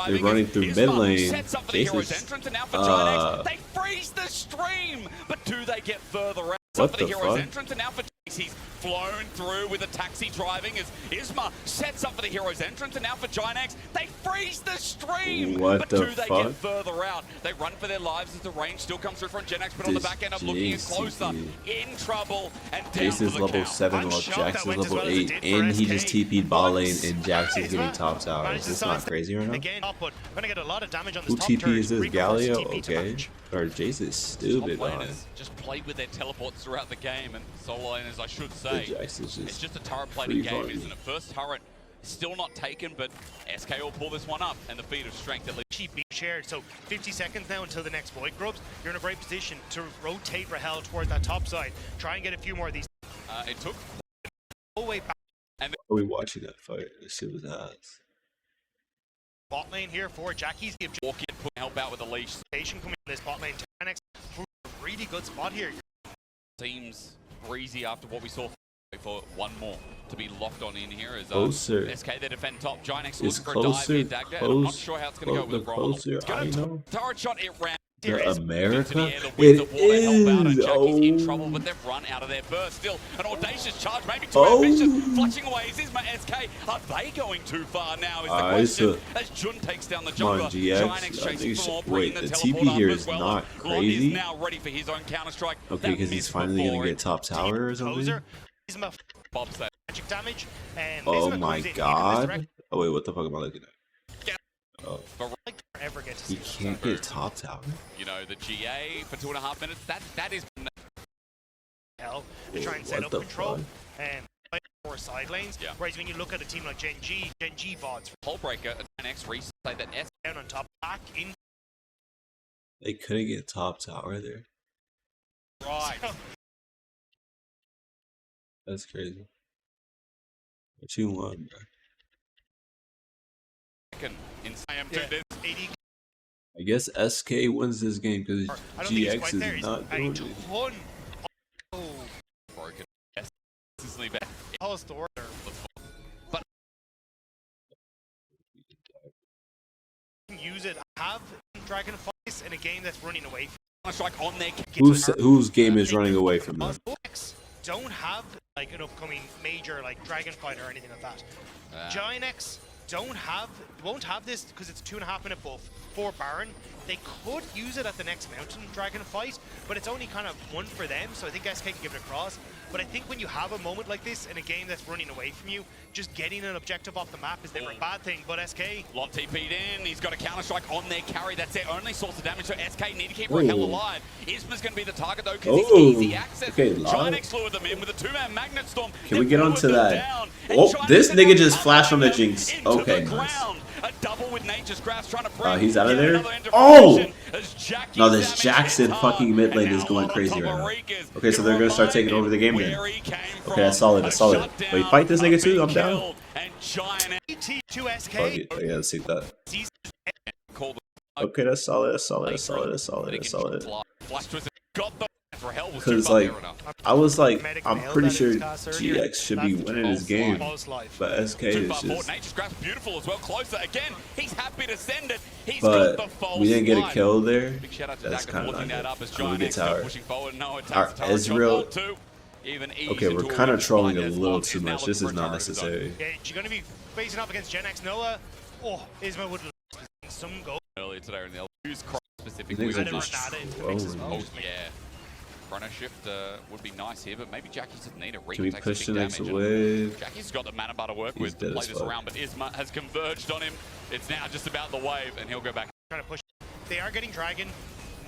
They're running through mid lane. Sets up for the hero's entrance, and now for Giant X, they freeze the stream. But do they get further out? What For the the hero's fuck? entrance, and now for Jace, he's flown through with a taxi driving as Isma sets up for the hero's entrance, and now for Giant X, they freeze the stream. What but the do they fuck? get further out? They run for their lives as the range still comes through from Gen X, but on the back end, I'm looking closer, in trouble, and down Jace is for the level count. 7 while Jax is level 8, and he just TP'd ball lane, and Jax is getting top tower. Is this not crazy right now? Again, but we're gonna get a lot of damage on this Who top TP turret. is this? Rico versus Galio? TP to Okay. match. Or Jace is stupid, Top man. laners just played with their teleports throughout the game, and solo laners, I should say. Jace is It's just a turret free plating game, farming. isn't it? First turret still not taken, but SK will pull this one up, and the feat of strength at least. Cheap being shared, so 50 seconds now until the next Void Grubs. You're in a great position to rotate Rahel towards that top side. Try and get a few more of these. It took All the way back. Are we watching that fight? This shit was ass. Bot lane here for Jackie's. The walk in, put help out with a leash. observation coming in this bot lane. Tanex, really good spot here. Seems breezy after what we saw for one more to be locked on in here as Closer. SK they defend top. Giant X Is looking for a dive here, closer, Dagda, and I'm not sure how it's going to go the with the Brawl. closer It's I going to know. turret shot, it ran. The America? It It is! is! Jackie's in Oh. trouble, but they've run out of their burst. Still, an audacious charge, maybe too ambitious. Fletching away, is Isma SK. Are they going too far now is the question. As Jun takes down the Come on, jungler, GX. Giant X I think chasing you for more, should- bringing wait, the the teleport TP up here as is well. not Lon crazy. is now ready for his own counter-strike. Okay, because he's finally going to get top tower or something? Closer. Isma Bob's that. magic damage. And Oh Isma my comes in this god. direct- Oh wait, what the fuck am I looking at? Oh, Like ever get to he see this can't stuff. get top tower? You know, the GA for 2.5 minutes, that is Hell to try and What set up the control fuck? and play for side lanes. Yeah. Whereas when you look at a team like Gen G bots Hull breaker. An X reset that S. down on top, back in They couldn't get top tower there. Right. That's crazy. What you want, bro? Insane Yeah. to this. 80. I guess SK wins this game because I don't think he's GX quite is there. He's not a doing it. ton. Oh, Broken. Yes. Consistently bad. Paul's the order. But Use it. Have Dragon Fights in a game that's running away from strike on their Whose game is running away from them? X don't have like an upcoming major like Dragon Fight or anything like that. Giant X won't have this because it's 2.5 minute buff for Baron. They could use it at the next Mountain Dragon fight, but it's only kind of one for them, so I think SK can give it across. But I think when you have a moment like this in a game that's running away from you, just getting an objective off the map is never a bad thing, but SK... Lot TP'd in, he's got a counter-strike on their carry, that's their only source of damage, so SK need to keep Rahel alive. Isma's going to be the target though, because it's easy access. Giant lured them in with a 2-man Magnet Storm. Can we get onto that? Oh, this nigga just flashed on the Jinx. Okay, nice. A double with Nature's Grasp trying to he's out of there? Oh! No, this Jackson fucking mid lane is going crazy right now. Okay, so they're going to start taking over the game then. Okay, that's solid, that's solid. Wait, fight this nigga too? I'm down. Fuck it. Yeah, let's see that. Okay, that's solid, that's solid, that's solid, that's solid, that's solid. Because, like, I was like, I'm pretty sure GX should be winning this game, but SK is just... But we didn't get a kill there. That's kind of not good. I'm gonna get tower. Our Ezreal... Okay, we're kind of trolling a little too much. This is not necessary. Yeah, you're going to be facing up against Gen X Noah. Oh, Isma would some goal. Earlier today in the These niggas are just trolling. Oh, yeah. Chrono Shift would be nice here, but maybe Jackie's doesn't need a read. Can we push the next wave? Jackie's got the mana bar to work with to play this around, but Isma has converged on him. It's now just about the wave, and he'll go back. Trying to push. They are getting Dragon.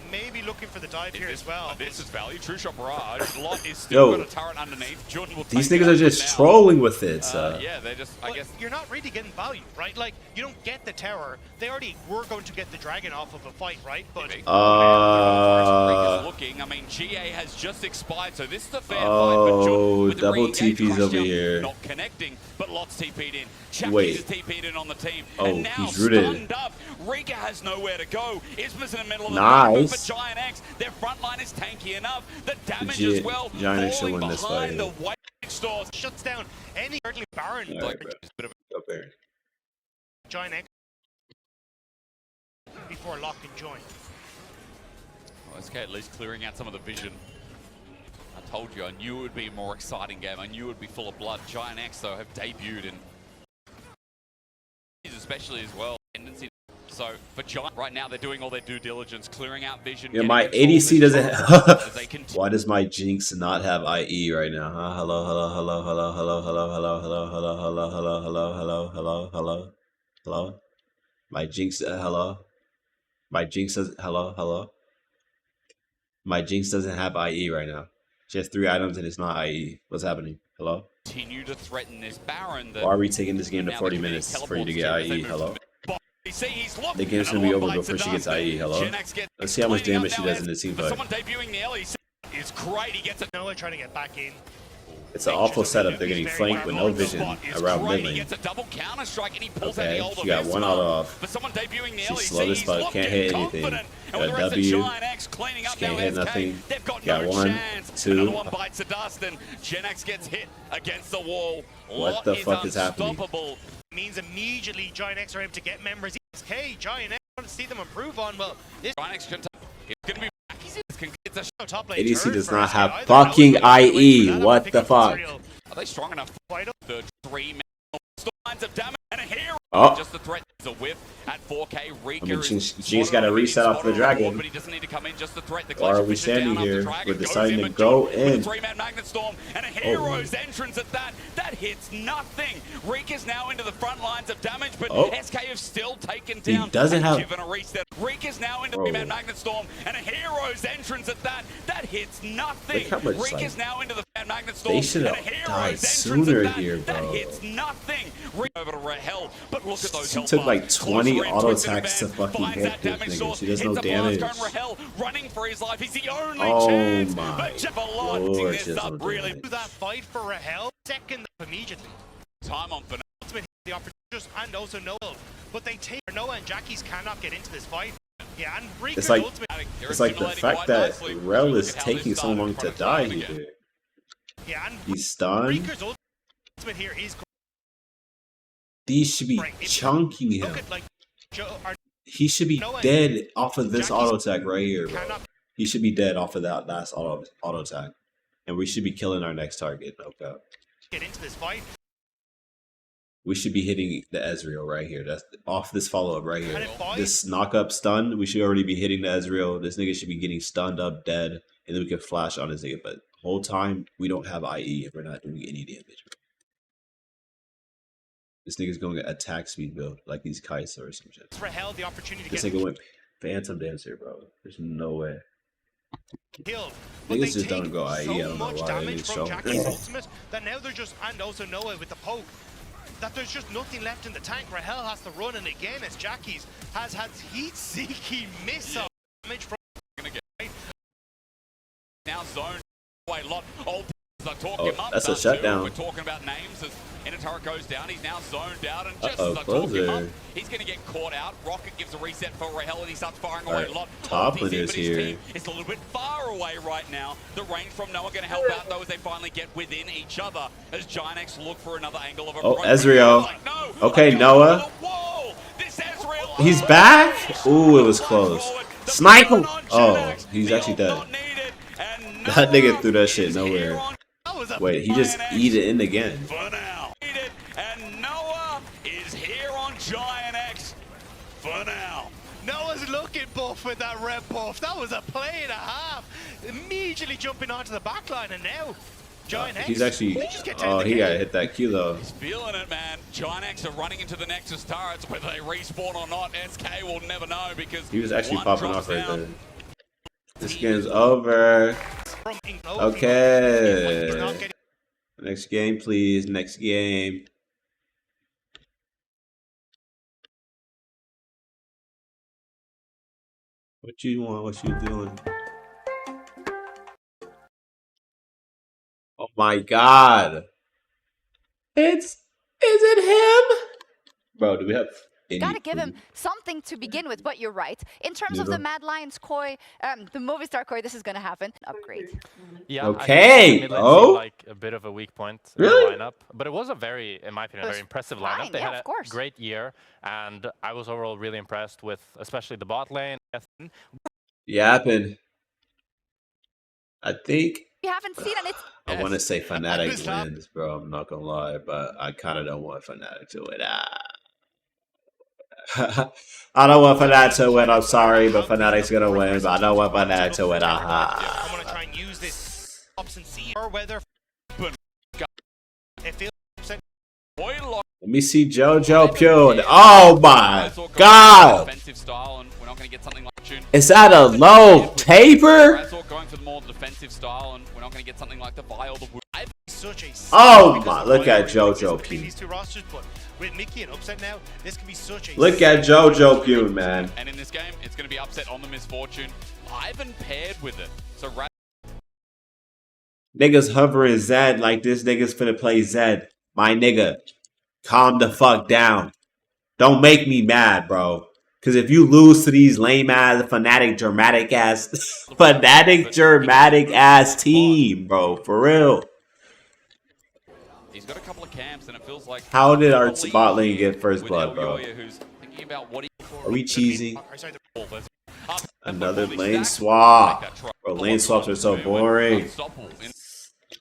Maybe looking for the dive here as well. This is value. True Shot Barrage. Lot is still got a turret underneath. Jordan will these niggas are just trolling with it. Yeah, they're just, I guess. You're not really getting value, right? Like, you don't get the tower. They already were going to get the Dragon off of a fight, right? But looking. I mean, GA has just expired, so this is a fair fight. Oh, double TP's over here. Not connecting, but Lot's TP'd in. Wait. TP'd in on the team. Oh, and now he's rooted. Up. Rika has nowhere to go. Isma's in the middle of the nice. For Giant X, their front line is tanky enough. The damage as well. Giant X should win this fight. The white stores shuts down any early Baron. Right, okay. Giant X before Lock can join. Well, SK at least clearing out some of the vision. I told you, I knew it would be a more exciting game. I knew it would be full of blood. Giant X, though, have debuted, and especially as well. Tendency. So for Giant, right now they're doing all their due diligence, clearing out vision. Yeah, my ADC doesn't. Why does my Jinx not have IE right now? Huh? Hello, hello, hello, hello, hello, hello, hello, hello, hello, hello, hello, hello, hello, hello, hello, hello. My Jinx, hello. My Jinx does. Hello, hello. My Jinx doesn't have IE right now. She has 3 items and it's not IE. What's happening? Hello? Continue to threaten this Baron. Why are we taking this game to 40 minutes for you to get IE? Hello? The game's gonna be over before she gets IE. Hello? Let's see how much damage she does in the team fight. Someone debuting the LEC is great. He gets a Noah trying to get back in. It's an awful setup. They're getting flanked with no vision around mid lane. Okay, she got one auto off. She's slow as fuck, can't hit anything. Got a W. She can't hit nothing. Got 1, 2. What the fuck is happening? Means immediately Giant X are able to get members. Hey, Giant X, want to see them improve on. Well, this Giant X can gonna be ADC does not have fucking IE. What the fuck? Are they strong enough? The 3 lines of damage and a hero. Oh. Just the threat is a whiff at 4K. Rika Jinx got to reset off the dragon. But he doesn't need to come in. Just the threat. Why are we standing here? We're deciding to go in. 3-man Magnet Storm and a hero's entrance at that. That hits nothing. Rika's now into the front lines of damage, but SK have still taken down. He doesn't have. Given a reset. Rika's now into 3-man Magnet Storm and a hero's entrance at that. That hits nothing. Rika's now into the Magnet Storm. They should have died sooner here, bro. That hits nothing. Over to Rahel, but look at those. She took like 20 auto attacks to fucking hit this nigga. She does no damage. Running for his life. He's the only chance. My Lord, up really. That fight for Rahel, second immediately. Time on for the opportunities and also Noel, but they take Noah and Jackie's cannot get into this fight. Yeah, and it's like the fact that Rel is taking so long to die here. Yeah, and he's stunned. Reeker's ultimate here is. These should be chunking him. He should be dead off of this auto attack right here, bro. He should be dead off of that last auto attack. And we should be killing our next target. No doubt. Get into this fight. we should be hitting the Ezreal right here. That's off this follow-up right here. This knock-up stun, we should already be hitting the Ezreal. This nigga should be getting stunned up, dead, and then we can flash on his nigga. But the whole time, we don't have IE, and we're not doing any damage. This nigga's going to attack speed build, like these Kai'Sa or some shit. Rahel the opportunity to this nigga went Phantom Dancer, bro. There's no way. Killed. Niggas just don't go IE. So I don't know much why. damage from Jackie's ultimate that now they're just, and also Noah with the poke, that there's just nothing left in the tank. Rahel has to run, and again, as Jackie's has had heat-seeking missile damage from. Now zone away a lot. Old talk him up. That's a shutdown. We're talking about names as Inatara goes down. He's now zoned out, and just as I talk him up, he's going to get caught out. Rocket gives a reset for Rahel, and he starts firing away a lot. Top of this here. It's a little bit far away right now. The range from Noah going to help out though as they finally get within each other. As Giants look for another angle of a Ezreal. like, no, okay, Noah. He's back. Ooh, it was close. Snipe him. Oh, he's actually dead. That nigga threw that shit nowhere. Wait, he just eat it in again. For now. And Noah is here on Giant X for now. Noah's looking buff with that red buff. That was a play and a half. Immediately jumping onto the backline, and now Giant X. He's actually. Oh, he got to hit that Q though. He's feeling it, man. Giant X are running into the Nexus turrets. Whether they respawn or not, SK will never know because he was actually popping off right there. This game's over. Okay. Next game, please. Next game. What you want? What you doing? Oh my god. Is it him? Bro, do we have You gotta give him something to begin with, but you're right. In terms of the Mad Lions Koi, the Movistar Koi, this is gonna happen. Upgrade. Yeah. Okay. Oh. Like a bit of a weak point in the Really? lineup, but it was a very, in my opinion, a very impressive lineup. They had a great year, and I was overall really impressed with, especially the bot lane. Yapping. I think. You haven't seen it. I want to say Fnatic wins, bro. I'm not gonna lie, but I kind of don't want Fnatic to win. I don't want Fnatic to win. I'm sorry, but Fnatic's gonna win. But I don't want Fnatic to win. I'm gonna try and use this and see or whether it feels. Let me see JoJo Pune. Oh my god! Is that a low taper? Going for the more defensive style, and we're not going to get something like the Vial. Oh my! Look at JoJo Pune. With Mickey and Upset now, this can be such a. Look at JoJo Pune, man. And in this game, it's going to be Upset on the Misfortune. Ivan paired with it. So niggas hovering Zed like this nigga's finna play Zed. My nigga, calm the fuck down. Don't make me mad, bro. Cause if you lose to these lame ass Fnatic dramatic ass team, bro, for real. He's got a couple of camps, and it feels like. How did our spot lane get first blood, bro? Are we cheesing? Another lane swap. Bro, lane swaps are so boring. In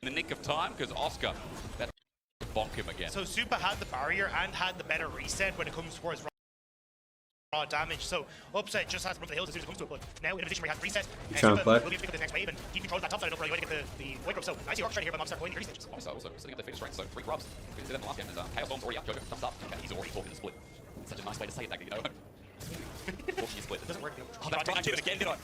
the nick of time, because Oscar that bonk him again. So Super had the barrier and had the better reset when it comes towards raw damage. So Upset just has to run to the hills as soon as it comes to it. But now in a position where he has reset, trying to play? will be able to get the next wave and keep control of that top side enough for a way to get the white group. So I see Rock trying to hear, but I'm starting going to the Also setting up their finish strength, so 3 grubs. We did that in the last game. Chaos Storm's already up, Jojo thumbs up. Okay, he's already talking the split. Such a nice way to say it, that, you know. Talking split. It doesn't work. Oh, I did it again, did I?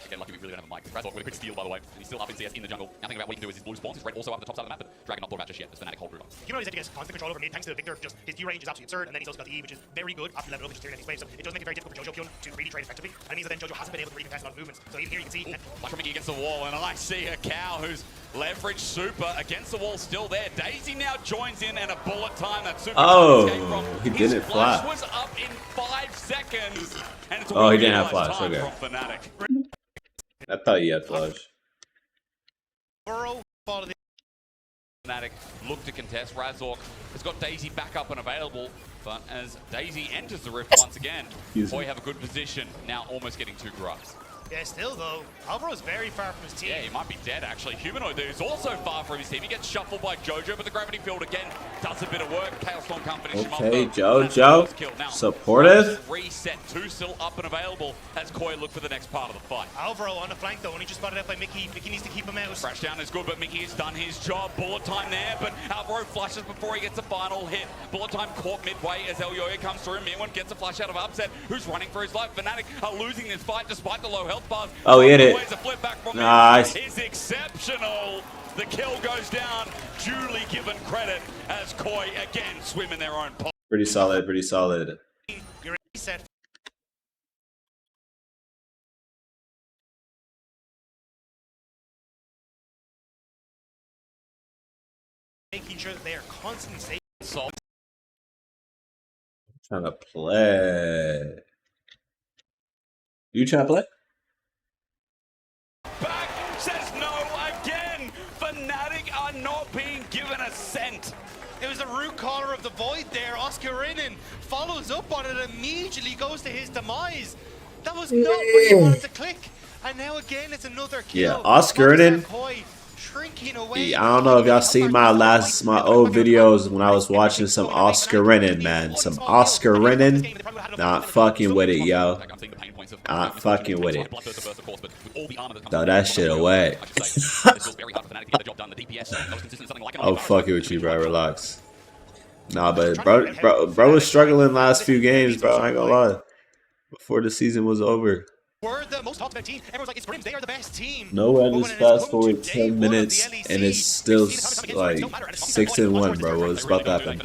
Again, lucky we really don't have a mic. Razork with a quick steal, by the way. He's still up in CS in the jungle. Nothing about what he can do is his blue spawns. His red also up at the top side of the map, but Dragon not thought about just yet. This Fnatic hold root on. You know he's gets constant control over mid thanks to Victor. Just his Q range is absolutely absurd, and then he's also got the E, which is very good after level up, which is clearing these waves. So it does make it very difficult for JoJo Pune to really trade effectively. And it means that then JoJo hasn't been able to really contest a lot of movements. So even here you can see. Like Mickey against the wall, and I see a cow who's leveraged Super against the wall, still there. Daisy now joins in, and a bullet time that Super. Oh, he didn't flash. Was up in 5 seconds. And it's he didn't have flash. Okay. Fnatic. I thought he had flash. Fnatic look to contest. Razork has got Daisy back up and available, but as Daisy enters the rift once again, Boy have a good position, now almost getting 2 grubs. Yeah, still though, Alvaro's very far from his team. Yeah, he might be dead actually. Humanoid is also far from his team. He gets shuffled by Jojo, but the gravity field again does a bit of work. Chaos Storm can't finish him off. Okay, Jojo. Supportive. Reset, 2 still up and available as Koi look for the next part of the fight. Alvaro on the flank though, only just spotted out by Mickey. Mickey needs to keep him out. Crash down is good, but Mickey has done his job. Bullet time there, but Alvaro flashes before he gets a final hit. Bullet time caught midway as El Yoyo comes through. Mirwan gets a flash out of Upset, who's running for his life. Fnatic are losing this fight despite the low health bars. Oh, he hit it. A flip back from nice. Is exceptional. The kill goes down. Duly given credit as Koi again swim in their own pot. Pretty solid, pretty solid. Reset. Making sure that they are constantly safe. Trying to play. You trying to play? Back says no again. Fnatic are not being given a cent. It was the root caller of the void there. Oscar Rinnan follows up on it, immediately goes to his demise. That was not where he wanted to click. And now again, it's another kill. Yeah, Oscar Rinnan. Shrinking away. I don't know if y'all seen my old videos when I was watching some Oscar Rinnan, man. Some Oscar Rinnan. Not fucking with it, yo. Not fucking with it. Throw that shit away. Oh, fuck it with you, bro. Relax. Nah, but bro was struggling last few games, bro. I ain't gonna lie. Before the season was over. We're the most talked about team. Everyone's like, it's Grims, they are the best team. No, I just fast forward 10 minutes and it's still like 6-1, bro. What's about to happen?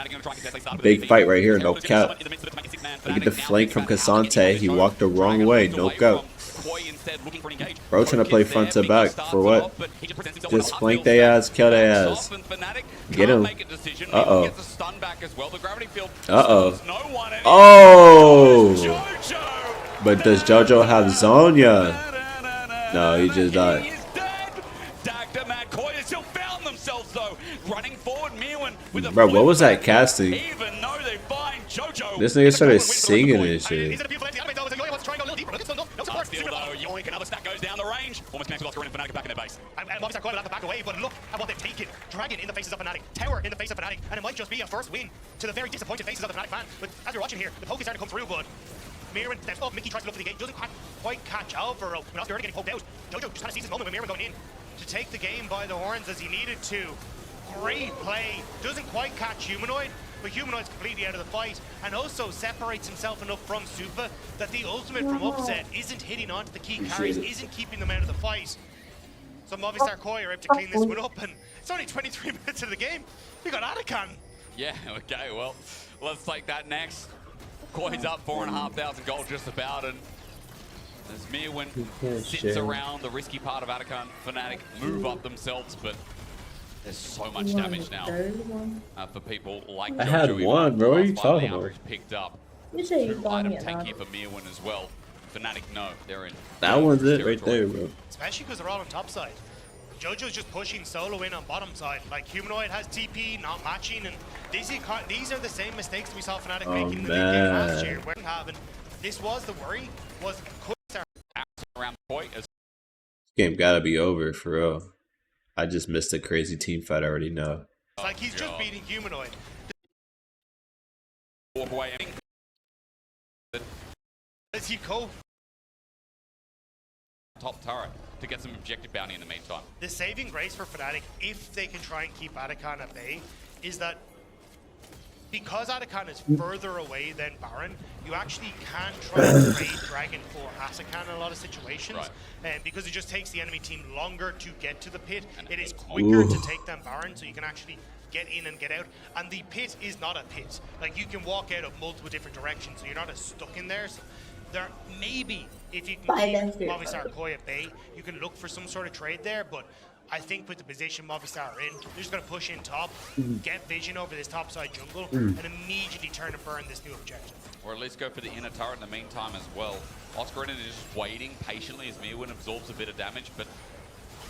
Big fight right here, no cap. Look at the flank from Cassante. He walked the wrong way, no cap. Bro trying to play front to back for what? Just flank they ass, kill they ass. Get him. Uh-oh. Uh-oh. Oh! But does JoJo have Zonya? No, he just died. Bro, what was that casting? This nigga started singing and shit. Another stack goes down the range. Almost connects with Oscar and Fnatic back in their base. And Movistar quite a lot to back away, but look at what they've taken. Dragon in the faces of Fnatic, Tower in the face of Fnatic, and it might just be a first win to the very disappointed faces of the Fnatic fan. But as you're watching here, the poke is starting to come through, but Mirwan steps up. Mickey tries to look for the gate, doesn't quite catch Alvaro. When Oscar getting poked out, Jojo just kind of sees his moment with Mirwan going in to take the game by the horns as he needed to. Great play, doesn't quite catch Humanoid, but Humanoid's completely out of the fight and also separates himself enough from Supa that the ultimate from Upset isn't hitting onto the key carries, isn't keeping them out of the fight. So Movistar Koi are able to clean this one up, and it's only 23 minutes of the game. We got Atakan. Yeah, okay, well, let's take that next. Koi's up 4,500 gold just about, and as Mirwan sits around the risky part of Atakan, Fnatic move up themselves, but there's so much damage now for people like I had one, bro. What are you talking about? Picked up 2 item tank here for Mirwan as well. Fnatic, no, they're in. That one's it right there, bro. Especially because they're all on top side. Jojo's just pushing solo in on bottom side. Like Humanoid has TP, not matching, and these are the same mistakes that we saw Fnatic making in the game last year. This was the worry. Was around Koi. This game gotta be over for real. I just missed a crazy team fight. I already know. It's like he's just beating Humanoid. Walk away. Does he go? Top turret to get some objective bounty in the meantime. The saving grace for Fnatic, if they can try and keep Atakan at bay, is that because Atakan is further away than Baron, you actually can try and trade Dragon for Atakan in a lot of situations. And because it just takes the enemy team longer to get to the pit, it is quicker to take them Baron, so you can actually get in and get out. And the pit is not a pit. Like, you can walk out of multiple different directions, so you're not as stuck in there. So there maybe, if you can keep Movistar Koi at bay, you can look for some sort of trade there, but I think with the position Movistar are in, they're just going to push in top, get vision over this top side jungle, and immediately turn and burn this new objective. Or at least go for the inner turret in the meantime as well. Oscar is just waiting patiently as Mirwan absorbs a bit of damage, but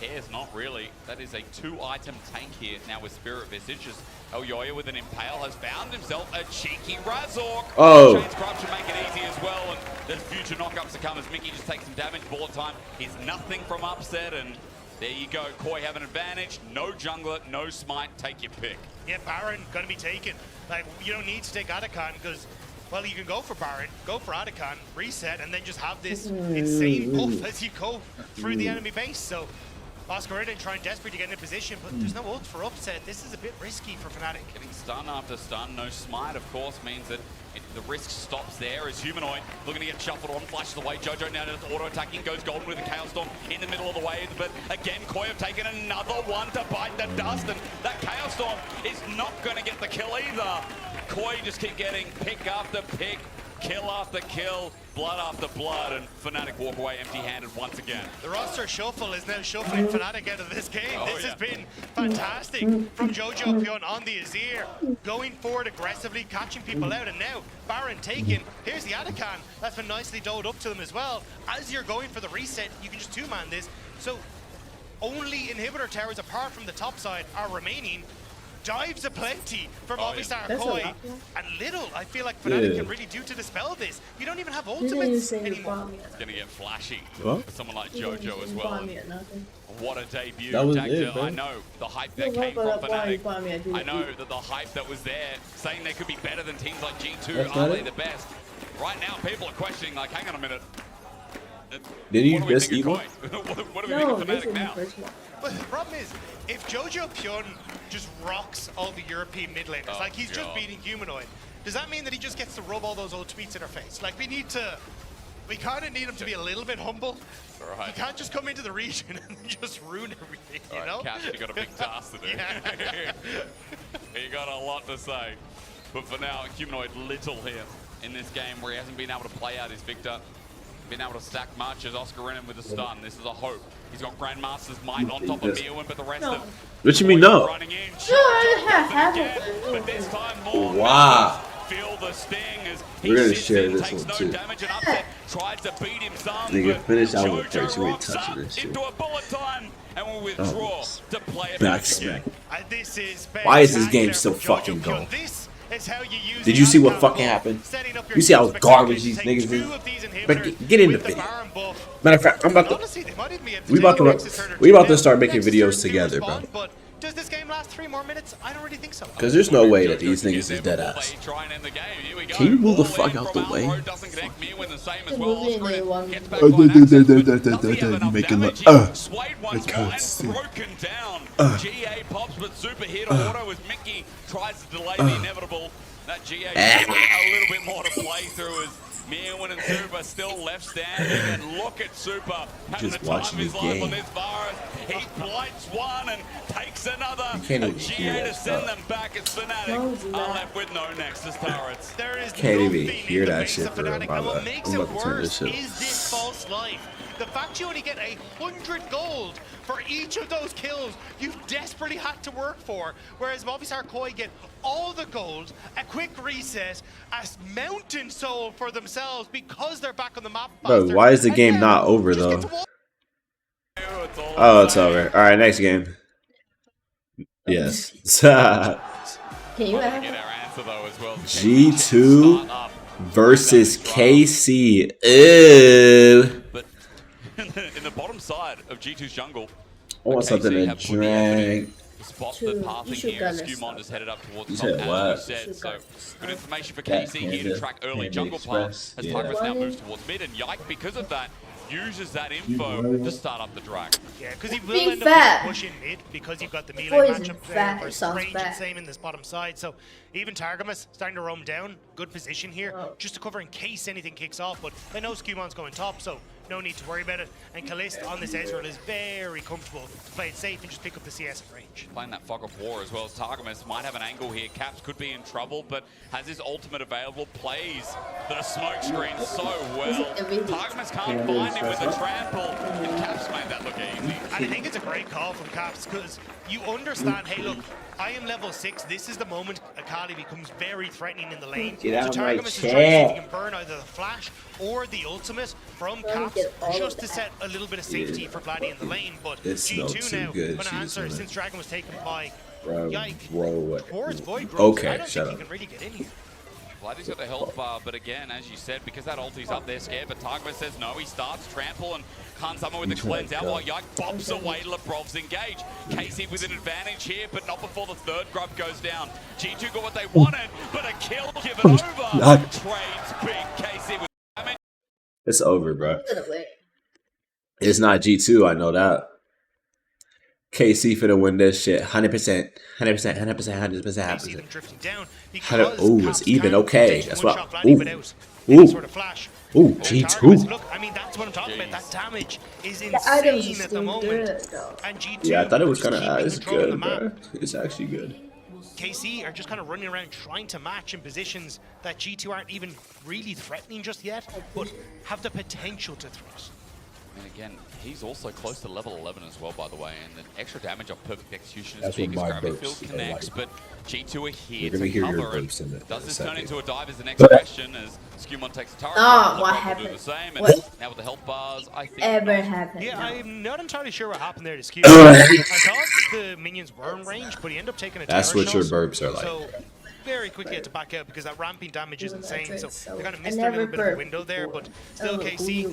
cares, not really. That is a 2-item tank here now with Spirit Visage. As Elyoya with an Impale has found himself a cheeky Razork. Oh. Chains Corruption make it easy as well, and there's future knockups to come as Mickey just takes some damage. Bullet time is nothing from Upset, and there you go. Koi have an advantage. No jungler, no smite. Take your pick. Yeah, Baron gonna be taken. Like, you don't need to take Adakan because, well, you can go for Baron, go for Adakan, reset, and then just have this insane buff as you go through the enemy base. So Oscar Eden trying desperately to get in a position, but there's no ult for Upset. This is a bit risky for Fnatic. Getting stun after stun, no smite, of course, means that the risk stops there as Humanoid looking to get shuffled on, flashes away. Jojo now just auto-attacking, goes golden with a Chaos Storm in the middle of the wave, but again, Koi have taken another one to bite the dust, and that Chaos Storm is not going to get the kill either. Koi just keep getting pick after pick, kill after kill, blood after blood, and Fnatic walk away empty-handed once again. The roster shuffle is now shuffling Fnatic out of this game. This has been fantastic from Jojo Pyun on the Azir, going forward aggressively, catching people out, and now Baron taken. Here's the Adakan. That's been nicely doled up to them as well. As you're going for the reset, you can just two-man this. So only inhibitor towers apart from the top side are remaining. Dives aplenty from Movistar Koi, and little I feel like Fnatic can really do to dispel this. You don't even have ultimates anymore. It's going to get flashy for someone like Jojo as well. What a debut. That was it, I know the hype that came from Fnatic. I know that the hype that was there, saying they could be better than teams like G2, are they the best? Right now, people are questioning, like, hang on a minute. Did you just eat one? What do we think of Fnatic now? But the problem is, if Jojo Pyun just rocks all the European mid laners, like he's just beating Humanoid, does that mean that he just gets to rub all those old tweets in our face? Like, we kind of need him to be a little bit humble. Right. You can't just come into the region and just ruin everything, you know? Caps, you got a big task to do. You got a lot to say. But for now, Humanoid little here in this game where he hasn't been able to play out his Victor. Been able to stack much as Oscar Renan with a stun. This is a hope. He's got Grandmaster's Might on top of Meowin, but the rest of what you mean no? Running in. But this time more. Wow. Feel the sting as we're gonna share this one too. Damage and Upset tries to beat him some. Nigga, finish out with first. We ain't touching this shit. Into a bullet time, and we'll withdraw to play it back again. Why is this game still fucking going? Did you see what fucking happened? You see how garbage these niggas is? But get in the video. Matter of fact, we about to start making videos together, bro. Does this game last 3 more minutes? I don't really think so. Because there's no way that these niggas is dead ass. Can you move the fuck out the way? Making like, I can't see. GA pops, but super hit auto as Mickey tries to delay the inevitable. That GA a little bit more to play through as Meowin and Super still left standing, and look at Super having the time of his life on this virus. He blights one and takes another. And GA to send them back as Fnatic are left with no Nexus turrets. There is can't even hear that shit for real, my what bad. makes I'm it about to turn this worse shit. is this false life. The fact you only get 100 gold for each of those kills you desperately had to work for, whereas Movistar Koi get all the gold, a quick reset, a mountain soul for themselves because they're back on the map. Bro, why is the game not over though? Oh, it's over. All right, next game. Yes. G2 versus KC. Ew. But in the bottom side of G2's jungle, I want something to drink. Spot the pathing here. Skewmon just headed up towards the top, as we said. So good information for KC here to track early jungle paths as Tigris now moves towards mid, and Yike, because of that, uses that info to start up the drag. Yeah, because he will end up pushing mid because you've got the melee matchup there versus range and same in this bottom side. So even Targamas starting to roam down, good position here, just to cover in case anything kicks off. But they know Skewmon's going top, so no need to worry about it. And Kalist on this Ezreal is very comfortable to play it safe and just pick up the CS at range. Playing that Fog of War as well as Targamas might have an angle here. Caps could be in trouble, but has his ultimate available, plays the smoke screen so well. Targamas can't find him with the trample, and Caps made that look easy. And I think it's a great call from Caps because you understand, hey look, I am level 6. This is the moment Akali becomes very threatening in the lane. Get out of my Targamas is trying to see if he can burn either the flash or the ultimate from Caps just to set a little bit of safety for Vladdy in the lane. But G2 now going to answer since Dragon was taken by Yike. Towards Void Growth. I don't think he can really get in here. Vladdy's got the health bar, but again, as you said, because that ulti's up there scared, but Targamas says no, he starts trample and can't summon with the cleanse out while Yike bobs away, Lebrov's engage. KC with an advantage here, but not before the third grub goes down. G2 got what they wanted, but a kill given over. Trades big, KC with damage. It's over, bro. It's not G2, I know that. KC finna win this shit 100%, 100%, 100%, 100%. Oh, it's even. Okay, that's what. Ooh, G2. Look, I mean, that's what I'm talking about. That damage is insane at the moment. And G2, yeah, I thought it was kind of. It's good, bro. It's actually good. KC are just kind of running around trying to match in positions that G2 aren't even really threatening just yet, but have the potential to threat. And again, he's also close to level 11 as well, by the way, and the extra damage of perfect execution is big as Gravity Field connects, but G2 are here to cover, and does this turn into a dive is the next question, as Skewmon takes a turret, what happened? Do the same, and now with the health bars, I think... happened? Yeah, I'm not entirely sure what happened there to Skew. I thought the minions were in range, but he ended up taking a That's what your burps are like. So, very quickly had to back out because that ramping damage is insane, so they kind of missed a little bit of a window there, but still KC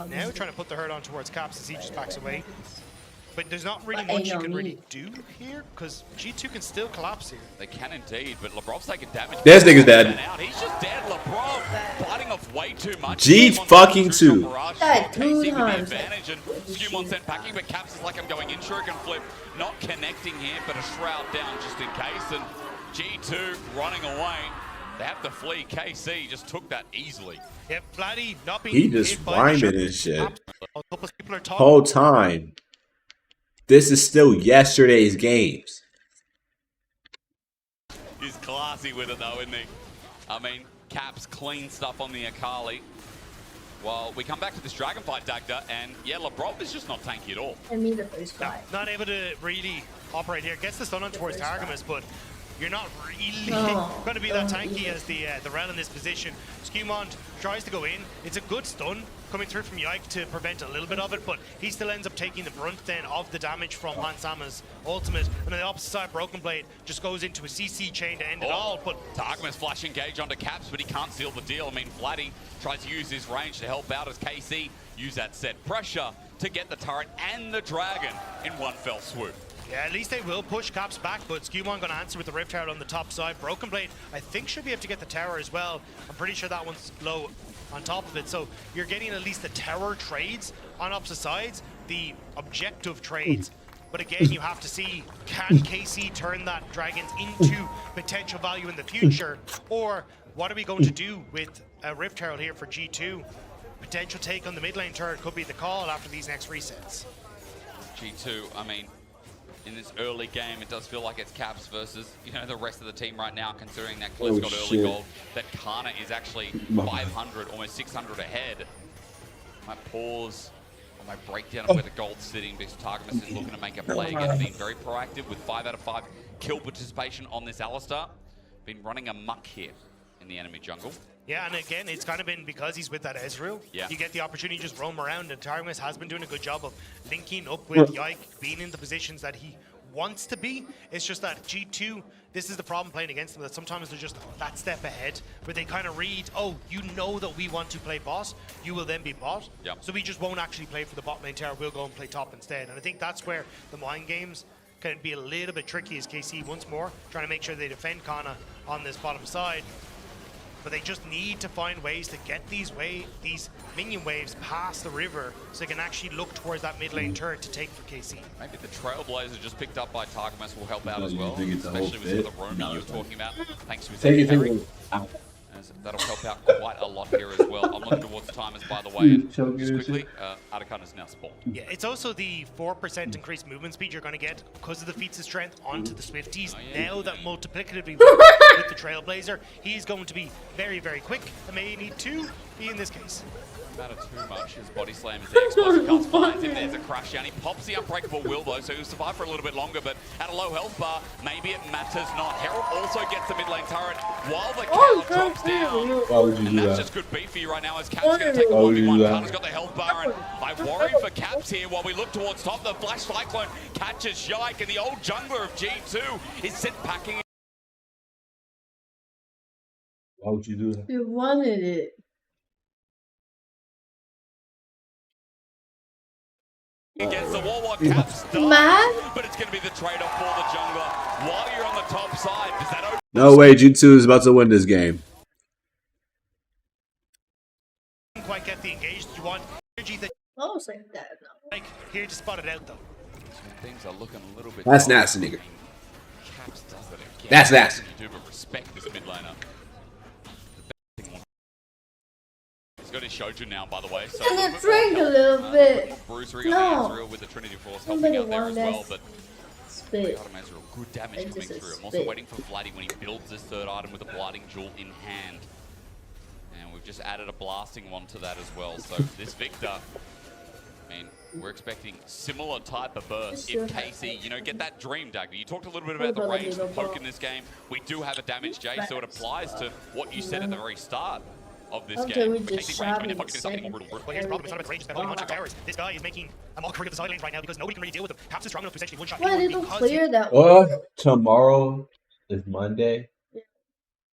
now trying to put the hurt on towards Caps as he just backs away. But there's not really much you can really do here, because G2 can still collapse here. They can indeed, but Lebrov's taking damage. This nigga's dead. He's just dead, Lebrov fighting off way too much. G2. KC with the advantage, and Skewmon sent packing, but Caps is like, I'm going in, shuriken flip, not connecting here, but a shroud down just in case, and G2 running away. They have to flee. KC just took that easily. Yep, Vladdy not being he just rhyming and shit. Whole time. This is still yesterday's games. He's classy with it though, isn't he? I mean, Caps clean stuff on the Akali. Well, we come back to this dragon fight, Dagda, and yeah, Lebrov is just not tanky at all. And me the first guy. Not able to really operate here. Gets the stun on towards Targamas, but you're not really going to be that tanky as the Rel in this position. Skewmon tries to go in. It's a good stun coming through from Yike to prevent a little bit of it, but he still ends up taking the brunt then of the damage from Hansama's ultimate. And on the opposite side, Broken Blade just goes into a CC chain to end it all. But Targamas flash engage onto Caps, but he can't seal the deal. I mean, Vladdy tries to use his range to help out as KC use that set pressure to get the turret and the dragon in one fell swoop. Yeah, at least they will push Caps back, but Skewmon going to answer with the Rift Tower on the top side. Broken Blade, I think, should be able to get the tower as well. I'm pretty sure that one's low on top of it. So you're getting at least the tower trades on opposite sides, the objective trades. But again, you have to see, can KC turn that Dragons into potential value in the future? Or what are we going to do with a Rift Herald here for G2? Potential take on the mid lane turret could be the call after these next resets. G2, I mean, in this early game, it does feel like it's Caps versus, you know, the rest of the team right now, considering that Cliff's got early gold, that Kana is actually 500, almost 600 ahead. I might pause on my breakdown of where the gold's sitting because Targamas is looking to make a play again, being very proactive with 5 out of 5 kill participation on this Alistar. Been running amok here in the enemy jungle. Yeah, and again, it's kind of been because he's with that Ezreal. Yeah. You get the opportunity to just roam around, and Targamas has been doing a good job of linking up with Yike, being in the positions that he wants to be. It's just that G2, this is the problem playing against them, that sometimes they're just that step ahead, where they kind of read, oh, you know that we want to play bot, you will then be bot. Yep. So we just won't actually play for the bot lane tower, we'll go and play top instead. And I think that's where the mind games can be a little bit tricky as KC once more, trying to make sure they defend Kana on this bottom side. But they just need to find ways to get these minion waves past the river so they can actually look towards that mid lane turret to take for KC. Maybe the Trailblazer just picked up by Targamas will help out as well, especially with some of the roaming you were talking about. Thanks to his carry. That'll help out quite a lot here as well. I'm looking towards timers, by the way, and just quickly, Atakan is now spawned. Yeah, it's also the 4% increased movement speed you're going to get because of the feats of strength onto the Swifties. Now that multiplicatively with the Trailblazer, he's going to be very, very quick and may need to be in this case. matter too much. His body slam is there. Explosive Cast finds him. There's a crash down. He pops the unbreakable will though, so he'll survive for a little bit longer. But at a low health bar, maybe it matters not. Herald also gets the mid lane turret while the cow drops down. Why would you And do that's that? just good beat for you right now as Cap's going to take the 1v1. Carter's got the health bar, and I worry for Caps here while we look towards top. The Flash Cyclone catches Shike, and the old jungler of G2 is sit packing. Why would you do that? You wanted it. Against the wall while Caps Mad? but it's going to be the trade-off for the jungler. While you're on the top side, does that open? No way, G2 is about to win this game. Didn't quite get the engaged you want. Energy that Almost like that. like here to spot it out though. Things are looking a little bit. That's nasty, nigga. Caps does it again. That's nasty. You do but respect this mid laner. He's got his Shojin now, by the way. So Can it drink a little bit? Bruisery No. on Ezreal with the Trinity Force helping Somebody out there want as well, this but spit. Bottom Ezreal, good damage Like coming this is through. I'm also spit. waiting for Vladdy when he builds this third item with a Blighting Jewel in hand. And we've just added a blasting one to that as well. So this Victor, I mean, we're expecting similar type of burst. If Casey, you know, get that dream, Dagger. You talked a little bit about the range of poke in this game. We do have a damage J, so it applies to what you said at the very start of this game. we For just Casey, range, shot but him if I can do something more brutal. Well, here's the problem. It's not about the range. It's about how much towers. This guy is making a mockery of the side lanes right now because nobody can really deal with him. Caps is strong enough to essentially one-shot Why anyone didn't because clear that Well, tomorrow is Monday.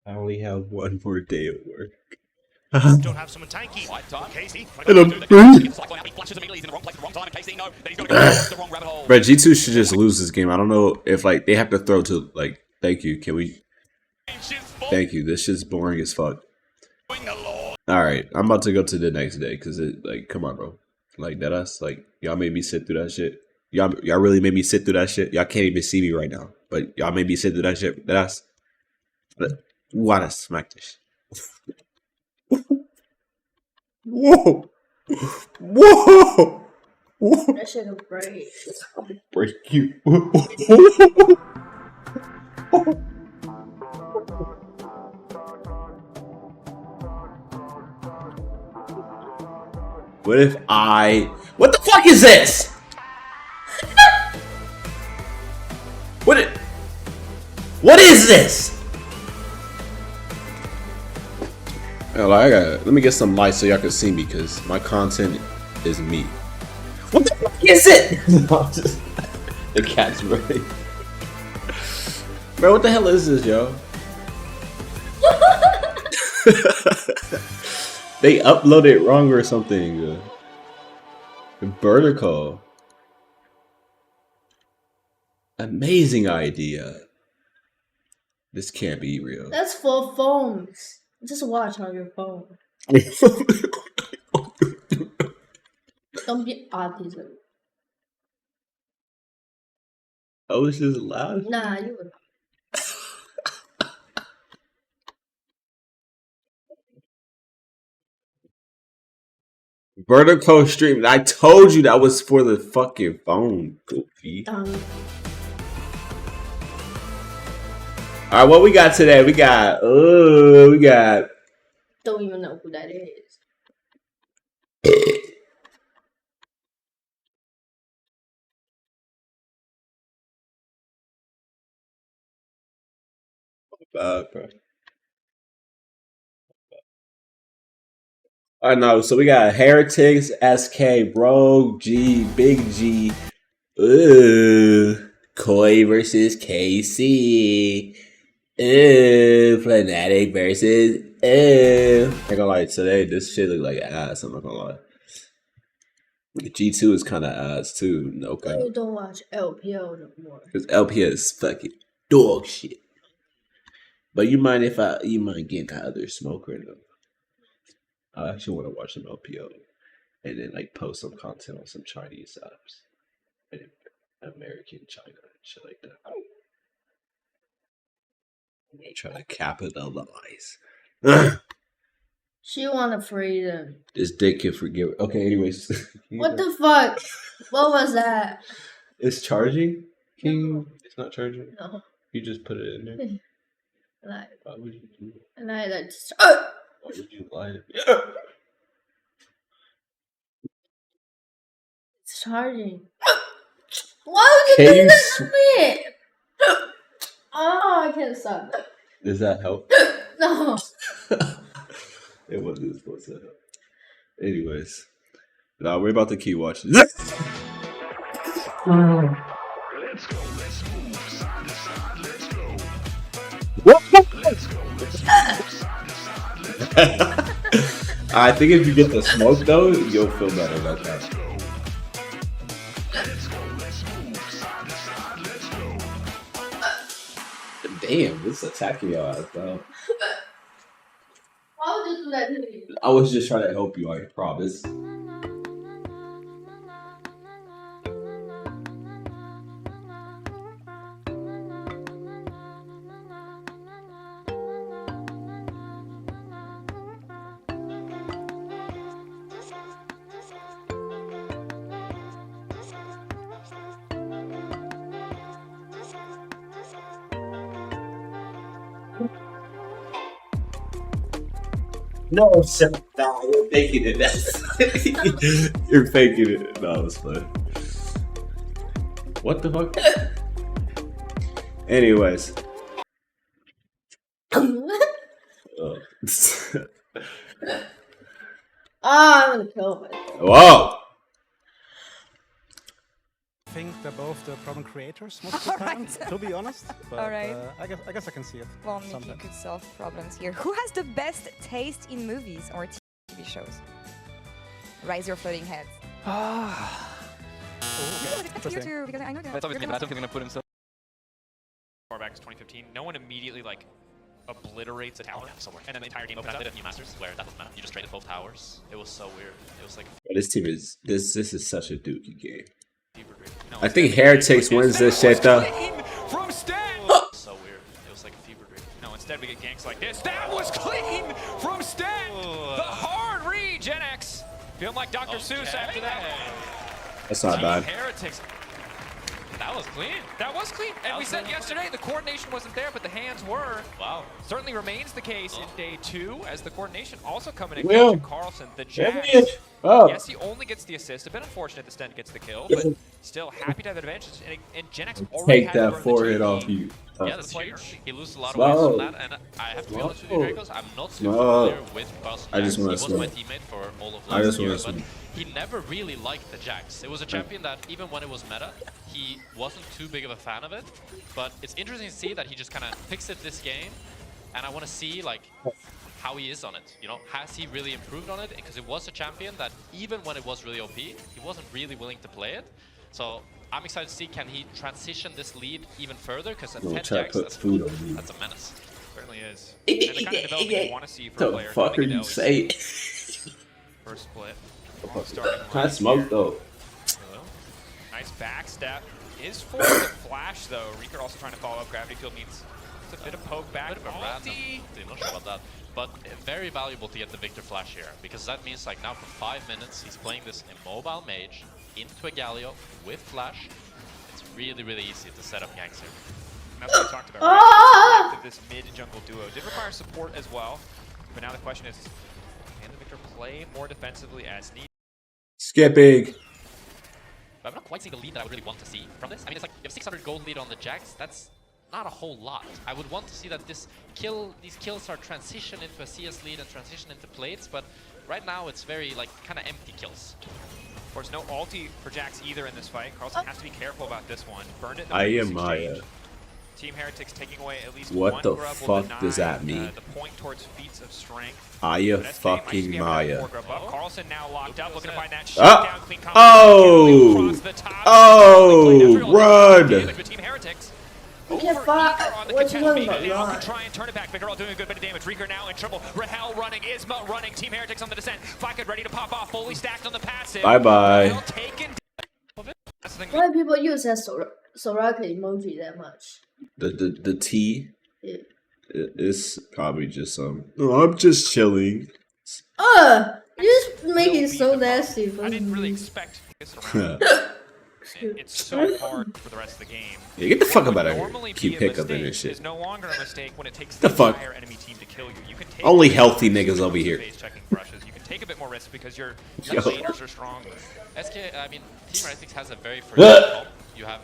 I only have one more day of work. you don't have someone tanky. Fight time. Casey. Hello. He flashes immediately. He's in the wrong place at the wrong time, and Casey, no, then he's got to go to the wrong rabbit hole. But G2 should just lose this game. I don't know if like they have to throw to like. Thank you. Can we? Thank you. This shit's boring as fuck. All right, I'm about to go to the next day because it like, come on, bro. Like that us, like y'all made me sit through that shit. Y'all really made me sit through that shit. Y'all can't even see me right now, but y'all made me sit through that shit. That us. Wanna smack this? Whoa! Whoa! Whoa! That shit will break. I'm gonna break you. What if what the fuck is this? What is this? Oh, let me get some lights so y'all can see me because my content is me. What the fuck is it? The cat's ready. Bro, what the hell is this, yo? They uploaded it wrong or something. Vertical. Amazing idea. This can't be real. That's for phones. Just watch on your phone. Don't be autism. Oh, this is loud? Nah, you would. Vertical stream. I told you that was for the fucking phone, goofy. Alright, what we got today? We got Don't even know who that is. bro. I know. So we got Heretics, SK, Rogue, G, Big G, Koi versus KC, Fnatic versus, I'm not gonna lie, today this shit look like ass, I'm not gonna lie. G2 is kind of ass too, no cap. You don't watch LPL no more. Because LPL is fucking dog shit. But you mind getting that other smoke right now? I actually want to watch some LPO and then like post some content on some Chinese apps and American China and shit like that. I'm gonna try to capitalize. She wanna freedom. This dick can forgive. Okay, anyways. What the fuck? What was that? It's charging? It's not charging? No. You just put it in there? Like, Why would you do that? and I like Why would you lie to me? charging. Why would you do that to me? Oh, I can't stop that. Does that help? No. It wasn't supposed to help. Anyways. Nah, we're about to keep watching. Let's go, let's move. Side to side, let's go. Let's go, I think if you get the smoke though, you'll feel better about that. Damn, this is attacking your ass, bro. Why would you do that to me? I was just trying to help you, I promise. No, shut down. You're faking it. You're faking it. No, it's fine. What the fuck? Anyways. I'm gonna kill myself. Whoa! I think they're both the problem creators most of the time, to be honest. But I guess I can see it. Well, Nikki could solve problems here. Who has the best taste in movies or TV shows? Raise your floating heads. Interesting. Because I know that. That's obviously bad. I don't think they're gonna put himself. Far back as 2015, no one immediately like obliterates a tower somewhere, and then the entire game opens up. Did it New Masters where that was meta. You just traded both towers. It was so weird. It was like This team is this is such a dookie game. No, I think Heretics wins this shit though. From Stan. So weird. It was like a fever dream. No, instead we get ganks like this. That was clean from Stan. The hard read, Gen X. Feeling like Dr. Seuss after that. That's not bad. Heretics. That was clean. That was clean. And we said yesterday the coordination wasn't there, but the hands were. Wow. Certainly remains the case in day 2, as the coordination also coming in. Will. Carlson, the Jax. Oh. Yes, he only gets the assist. A bit unfortunate the Sten gets the kill, but still happy to have advantage. And Gen X already Take has that burned forehead the off GP. you. Yeah, that's huge. He loses a lot of ways from that, and I have to be honest with you, Dracos, I'm not too familiar with Boston I just Jax. He wanna was smoke. my teammate for all of I just last year, wanna but smoke. he never really liked the Jax. It was a champion that, even when it was meta, he wasn't too big of a fan of it, but it's interesting to see that he just kind of picks it this game, and I want to see, like, how he is on it. You know, has he really improved on it? Because it was a champion that, even when it was really OP, he wasn't really willing to play it. So I'm excited to see, can he transition this lead even further? Because at 10 Jax, that's a menace. Certainly is. And the kind of development you want to see for a player. The fuck are you saying? First split. Kind of smoke though. Nice backstep. Is for the flash though. Reeker also trying to follow up. Gravity Field needs a bit of poke back. A bit of a random. I'm not sure about that. But very valuable to get the Victor flash here, because that means like now for 5 minutes he's playing this immobile mage into a Galio with flash. It's really, really easy to set up ganks here. And that's what we talked about, right? The strength of this mid-jungle duo did require support as well. But now the question is, can the Victor play more defensively as needed? Skipping. But I'm not quite seeing the lead that I would really want to see from this. I mean, it's like you have 600 gold lead on the Jax. That's not a whole lot. I would want to see that these kills are transition into a CS lead and transition into plates, but right now it's very like kind of empty kills. Of course, no ulti for Jax either in this fight. Carlson has to be careful about this one. Burned it. I am Maya. Team Heretics taking away at least What one the grub fuck will does deny, that mean? the point towards feats of strength. Aya But SK might just fucking be able to have Maya. more grub up. Carlson now locked up, looking to find that Ah! shutdown. Clean combo. Oh! Across the top. Oh! Run! Damage with Team Heretics. Okay, fuck. What you talking about? Now can try and turn it back. Vigorol doing a good bit of damage. Reeker now in trouble. Rahel running. Isma running. Team Heretics on the descent. Flacket ready to pop off. Fully stacked on the passive. Bye-bye. Rahel taken. That's the thing. Why do people use that Soraka emoji that much? The T Yeah. is probably just oh, I'm just chilling. You just make it so nasty. I didn't really expect this around. It's so hard for the rest of the game. Yeah, get the fuck What up out would of here. normally Keep be a hiccuping and mistake shit. is no longer a mistake when it takes The the fuck? entire enemy team to kill you. You can take Only the healthy face niggas over here. checking brushes. You can take a bit more risk because your laners are stronger. SK, I mean, Team Heretics has a very first top. You have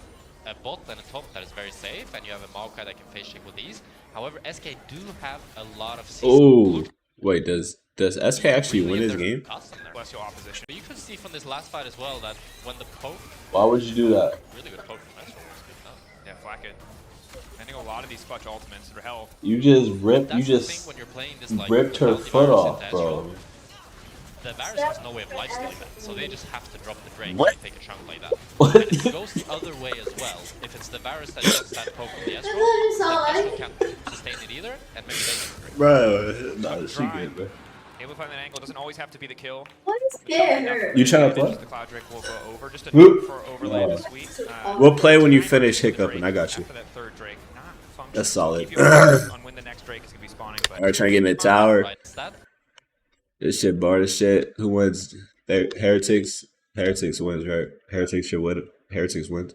a bot and a top that is very safe, and you have a Maokai that can face check with these. However, SK do have a lot of CC. Oh, wait, does SK actually win this game? Bless your opposition. But you could see from this last fight as well that when the poke... Why would you do that? Really good poke from Astro. Yeah, Flacket. I think a lot of these clutch ultimates are hell. You just ripped, you just when you're playing this, like, ripped her foot off, bro. The Varus has no way of lifestealing that, so they just have to drop the Drake What? and take a chunk like that. What? And it goes the other way as well. If it's the Varus that gets that poke on the Astro, then Astro can't sustain it either, and maybe they get the Drake. Bro, no, she good, bro. Able to find that angle doesn't always have to be the kill. What is scared? You trying to play? The Cloud Drake will go over just a Whoop. for overlay the suite. We'll play when you finish Hiccup, and I got you. After that third Drake, not functional. That's solid. Keep you on when the next Drake is gonna be spawning. But Alright, trying to get mid tower. This shit, bar. This shit. Who wins? Heretics. Heretics wins, right? Heretics should win. Heretics wins.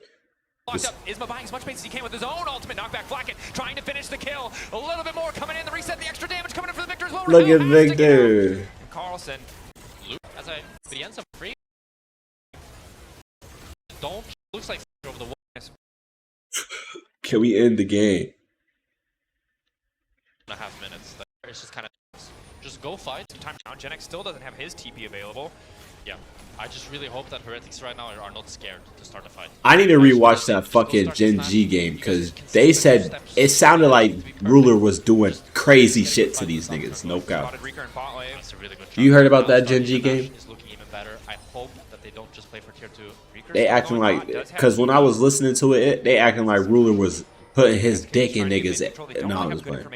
Locked up. Isma buying as much space as he can with his own ultimate knockback. Flacket trying to finish the kill. A little bit more coming in. The reset, the extra damage coming in for the Victor as well. Look at Victor. And Carlson. As I the ends up free. Don't looks like over the wall. Can we end the game? 1.5 minutes. It's just kind of just go fight. Some time now. Genex still doesn't have his TP available. Yeah. I just really hope that Heretics right now are not scared to start a fight. I need to rewatch that fucking Gen G game because they said it sounded like Ruler was doing crazy shit to these niggas. No cap. You heard about that Gen G game? I hope that they don't just play for tier 2. They acting like, because when I was listening to it, they acting like Ruler was putting his dick in niggas. No, I was playing.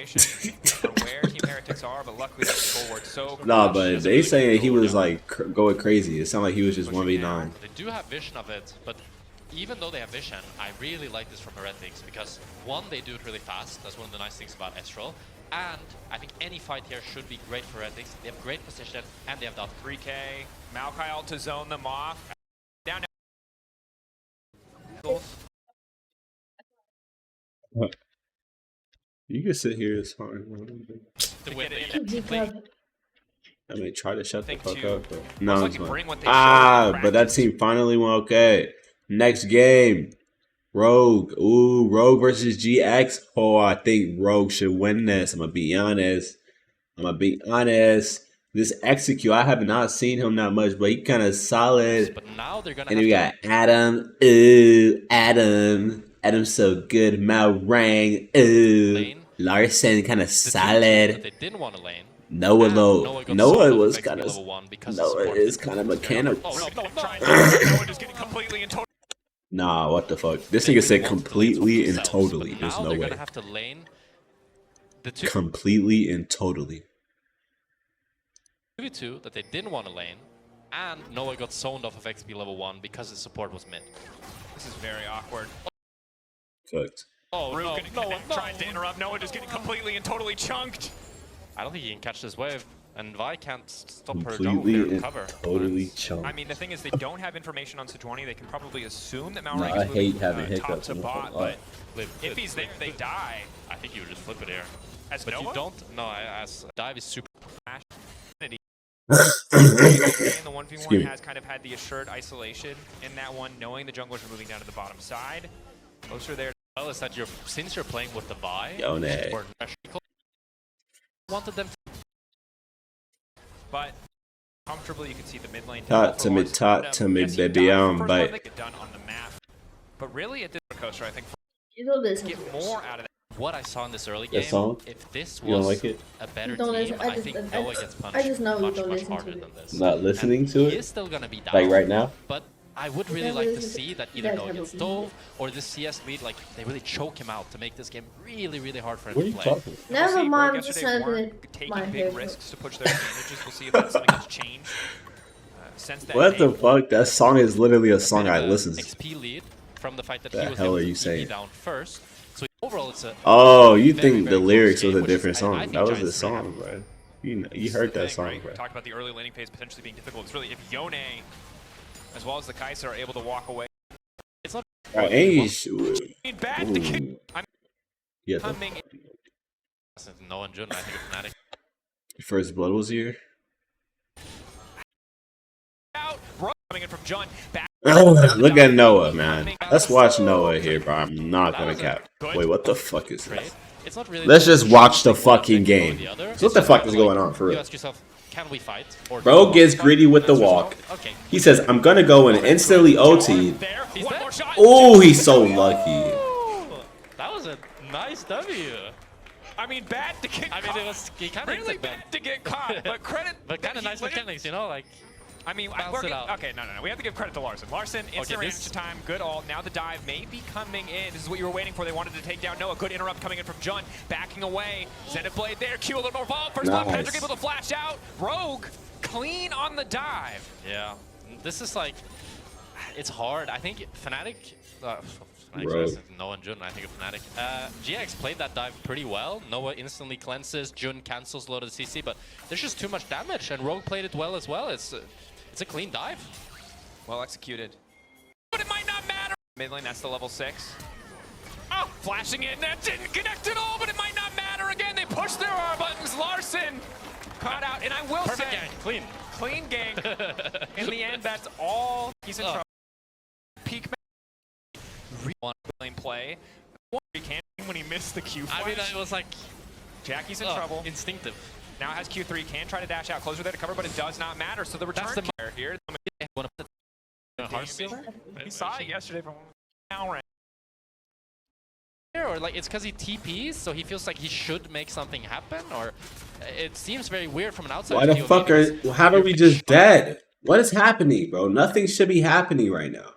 Nah, but they saying he was like going crazy. It sounded like he was just 1v9. They do have vision of it, but even though they have vision, I really like this from Heretics because one, they do it really fast. That's one of the nice things about Estral. And I think any fight here should be great for Heretics. They have great position and they have done 3K. Maokai ult to zone them off. Down. You can sit here, it's fine. I mean, try to shut the fuck up, but no, it's fine. But that team finally went okay. Next game, Rogue. Ooh, Rogue versus GX. Oh, I think Rogue should win this. I'm gonna be honest. This Execute, I have not seen him that much, but he kind of solid. But now they're gonna and we got Adam. Ooh, Adam. Adam's so good. Malrang. Ooh. Larson kind of solid. They didn't want to lane. Noah low. Noah was kind of. Noah is kind of mechanical. Nah, what the fuck? This nigga said completely and totally. There's no way. Completely and totally. 2v2 that they didn't want to lane, and Noah got zoned off of XP level 1 because his support was mid. This is very awkward. Fucked. Oh, no, trying to interrupt. Noah just getting completely and totally chunked. I don't think he can catch this wave, and Vi can't stop her completely and cover. Totally chunked. I mean, the thing is, they don't have information on Sejuani. They can probably assume that Malrang I is hate moving having top hiccups to in the bot, front but if he's there, they die. I think you would just flip it here. As but Noah? You don't. No, as dive is super. And the 1v1 has kind of had the assured isolation in that one, knowing the junglers are moving down to the bottom side. Closer there. Well, is that since you're playing with the Vi, or wanted them to, but comfortably you can see the mid lane. Top to mid, baby, but done on the map. But really at this coaster, I think get more out of that. What I saw in this early game, if this you don't was like it? a better team, I think Noah gets punished much harder than this. Not listening to it? He is still gonna be down, like right now? But I would really like to see that either Noah gets stove or this CS lead, like they really choke him out to make this game really, really hard for him to play. Never mind, just taking big risks to push their advantages. We'll see if that's something that's changed. Since that what the fuck? That song is literally a song I listen to. XP lead from the fact that the he was hell able are you to saying? down first. So overall, it's a oh, you think the lyrics was a different song? That was the song, bro. You heard that song, right? bro. Talked about the early laning phase potentially being difficult. It's really if Yone, as well as the Kai'Sa, are able to walk away. It's not bad. Yeah. No one June, I think Fnatic. First blood was here. coming in from Jun. Look at Noah, man. Let's watch Noah here, bro. I'm not gonna cap. Wait, what the fuck is this? It's not really Let's just watch the fucking game. So what the fuck is going on, for you real? ask yourself, can we fight? Or Bro gets greedy with the walk. Okay. He says, I'm gonna go and instantly OT. Oh, he's so lucky. That was a nice W. I mean, bad to get caught. I mean, it was really bad to get caught, but credit. But kind of nice mechanics, you know, like. I mean, okay, no. We have to give credit to Larson. Larson, instant reaction time, good ult. Now the dive may be coming in. This is what you were waiting for. They wanted to take down Noah. Good interrupt coming in from Jun. Backing away. Zenith Blade there. Q a little more volatile. First blood, Patrick able to flash out. Rogue, clean on the dive. Yeah, this is like, it's hard. I think Fnatic, Noah and Jun, I think of Fnatic. GX played that dive pretty well. Noah instantly cleanses. Jun cancels loaded CC, but there's just too much damage, and Rogue played it well as well. It's a clean dive. Well executed. But it might not matter. Mid lane, that's the level 6. Oh, flashing in. That didn't connect at all, but it might not matter. Again, they push their R buttons. Larson caught out, and I will say, gang. Clean. Clean gank. In the end, that's all. He's in trouble. Peak lane play. He can't when he missed the Q flash. I mean, it was like, Jackie's in trouble. Instinctive. Now has Q3, can try to dash out closer there to cover, but it does not matter. So the return here. He saw it yesterday from now rank. Or like it's because he TPs, so he feels like he should make something happen, or it seems very weird from an outside. Why the fuck are? How are we just dead? What is happening, bro? Nothing should be happening right now.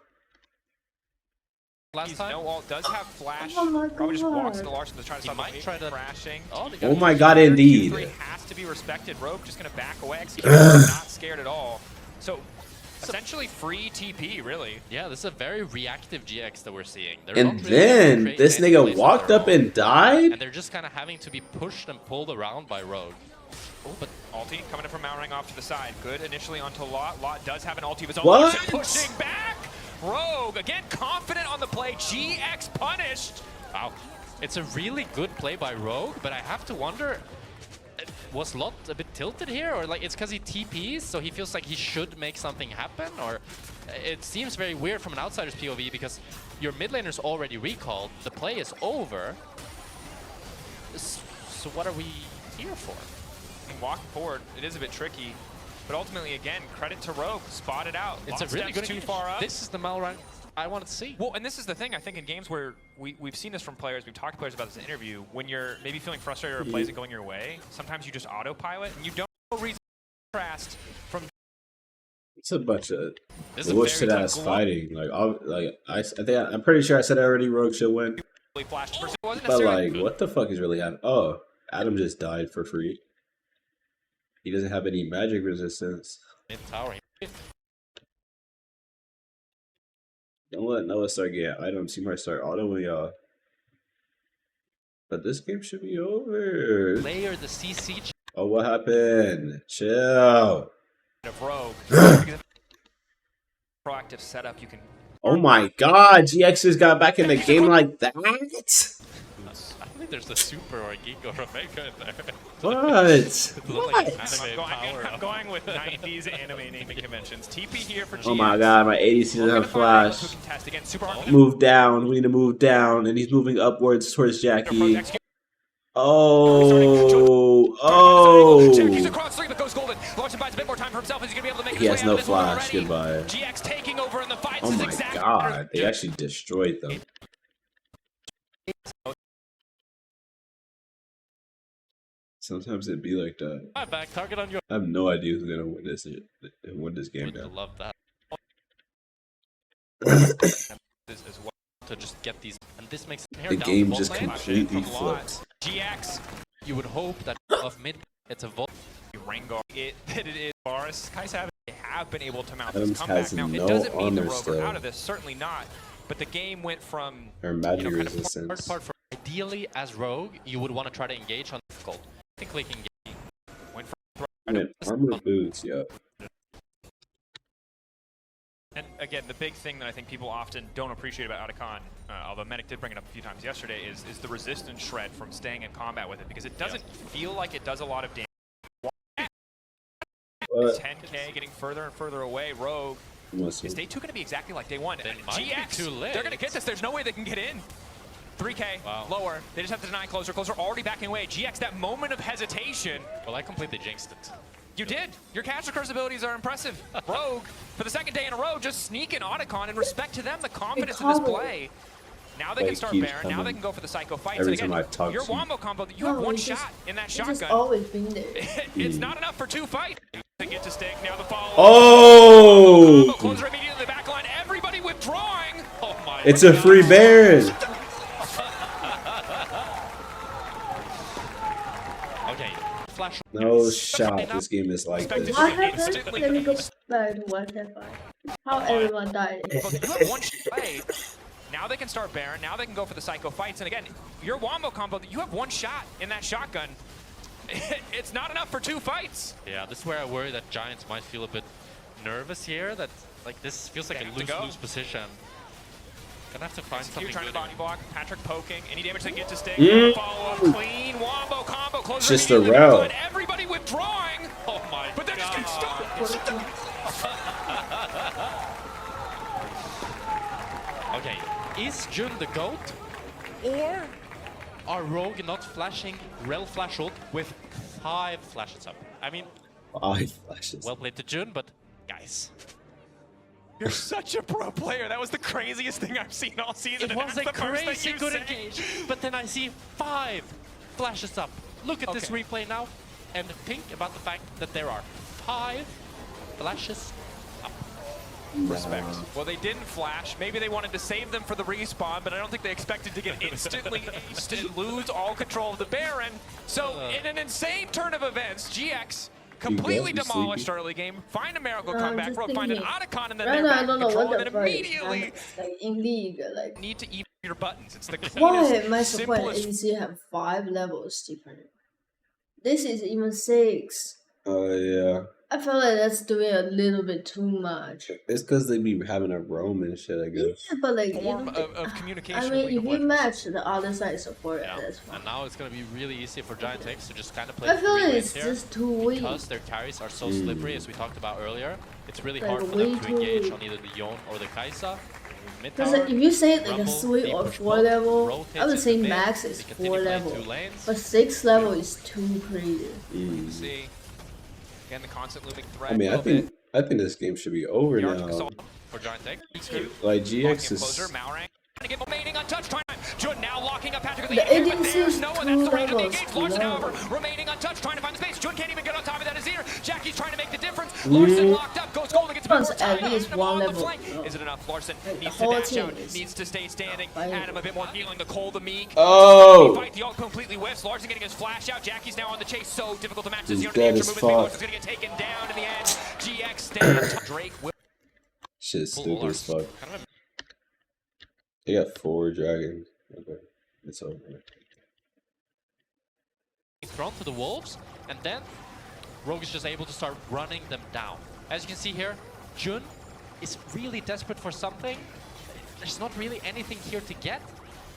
Last time, no ult, does have flash. Probably just walks into Larson to try to stop the crashing. Oh my god, indeed. Q3 has to be respected. Rogue just gonna back away. Not scared at all. So essentially free TP, really. Yeah, this is a very reactive GX that we're seeing. And then this nigga walked up and died. And they're just kind of having to be pushed and pulled around by Rogue. Oh, but ulti coming in from Mountering off to the side. Good initially onto Lot. Lot does have an ulti of his own. What? Pushing back. Rogue, again, confident on the play. GX punished. Wow. It's a really good play by Rogue, but I have to wonder, was Lot a bit tilted here? Or like it's because he TPs, so he feels like he should make something happen? Or it seems very weird from an outsider's POV because your mid laner's already recalled, the play is over. So what are we here for? And walking forward, it is a bit tricky. But ultimately, again, credit to Rogue, spotted out. It's a really good too far up. This is the Malrank I wanted to see. Well, and this is the thing, I think in games where we've seen this from players, we've talked to players about this in interview, when you're maybe feeling frustrated or plays isn't going your way, sometimes you just autopilot and you don't know reason to contrast from. It's a bunch of bullshit ass fighting. I'm pretty sure I said already Rogue should win. But like, what the fuck is really happening? Oh, Adam just died for free. He doesn't have any magic resistance. Tower. Don't let Noah start getting items. He might start autoing y'all. But this game should be over. Layer the CC. Oh, what happened? Chill. Rogue. Proactive setup. You can. Oh my God! GX just got back in the game like that. I don't think there's a super or a geek or a mega in there. What? I'm going with 90s anime naming conventions. TP here for GX. Oh my God, my ADC doesn't have flash. Move down. We need to move down. And he's moving upwards towards Jackie. Oh. He has no flash. Goodbye. Oh my God. They actually destroyed them. Sometimes it'd be like that. Back target on your. I have no idea who's gonna win this game now. Love that. As well to just get these, and this makes the game just completely flips. GX, you would hope that of mid, it's a volt. Rengar. It is Boris. Kais have been able to mount Adams this comeback. has Now no it doesn't mean the armor Rogue still. are out of this. Certainly not. But the game went from Or magic kind resistance. of part for ideally as Rogue, you would want to try to engage on difficult. I think clicking went from armor boots, yeah. And again, the big thing that I think people often don't appreciate about Otacon, although Medic did bring it up a few times yesterday, is the resistance shred from staying in combat with it, because it doesn't feel like it does a lot of damage. 10k getting further and further away. Rogue Is day 2 going to be exactly like day 1? GX, too late. they're going to get this. There's no way they can get in. 3K, lower. They just have to deny closer. Closer already backing away. GX, that moment of hesitation. Well, I completely jinxed it. You did. Your Catcher Curse abilities are impressive. Rogue, for the second day in a row, just sneaking Otacon. In respect to them, the confidence in this play. Now they can start Baron. Now they can go for the Psycho fights. Every and again, time I talk your to you. Wombo combo, you have one shot in that shotgun. It's always been there. It's not enough for 2 fights. To get to stick. Now the follow. Oh! Closer immediately in the back line. Everybody withdrawing. Oh my It's a free Baron. Okay. Flash. No shot. This game is like this. What happened? Let me go back to what happened. How everyone died. You have one play. Now they can start Baron. Now they can go for the Psycho fights. And again, your Wombo combo, you have one shot in that shotgun. It's not enough for 2 fights. Yeah, this is where I worry that Giants might feel a bit nervous here. That like this feels like a lose-lose position. Gonna have to find something trying good to body block. Patrick poking. Any damage they get to stick. Mm. Follow up. Clean Wombo combo. Closer Just a immediately. route. Everybody withdrawing. Oh my But they're just getting stuck. Okay, is Jun the GOAT? Or are Rogue not flashing Rel Flash ult with 5 flashes up? I mean, 5 flashes. well played to Jun, but guys. You're such a pro player. That was the craziest thing I've seen all season. It was a crazy good engage, but then I see 5 flashes up. Look at this replay now, and think about the fact that there are 5 flashes up. Respect. Well, they didn't flash. Maybe they wanted to save them for the respawn, but I don't think they expected to get instantly aced and lose all control of the Baron. So, in an insane turn of events, GX completely demolished early game. Find a miracle comeback. Rogue find an Otacon, and then they're back in control, and then immediately like in league, like need to even your buttons. It's the why cleanest, my support simplest. ADC have 5 levels different. This is even 6. Oh yeah. I feel like that's doing a little bit too much. It's because they be having a roam and shit, I guess. Yeah, but like Form of communication. I mean, if we match the other side support, that's fine. And now it's gonna be really easy for Giant X to just kind of play I feel like 3 it's lanes here. just too weak. Because their carries are so slippery, as we talked about earlier. It's really Like, hard for way them to too engage weak. on either the Yone or the Kaisa. Mid Because tower, like, if you say like Rumble, a 3 they or push 4 both, level, rotates I would in say the mid, max is they continue 4 playing level. 2 lanes. But 6 level is too crazy. See, again, the constant looming threat. I mean, I think this game should be over now. For Giant X. Like GX is. Closer, Malrang. Trying to get remaining untouched. Jun now locking up Patrick with The the but ADC there's is no one. 2 That's the round of the levels engage. Larson, below. however, remaining untouched, trying to find the space. Jun can't even get on top of that Azir. Jackie's trying to make the difference. Larson locked up, goes golden, gets a bit more time. At least Adam 1 on the level flank. below. Is it enough? Larson Like, the needs to whole dash team out, is needs to stay standing. fighting. Adam a bit more healing. The Cole, the Meek. Oh! Fight, the ult completely whiffs. Larson getting his flash out. Jackie's now on the chase. So difficult to match this. He's dead as fuck. Larson's going to get taken down in the end. GX stands. Drake will. Shit's stupid as fuck. They got 4 dragons. Okay, it's over. Thrown to the wolves, and then Rogue is just able to start running them down. As you can see here, Jun is really desperate for something. There's not really anything here to get.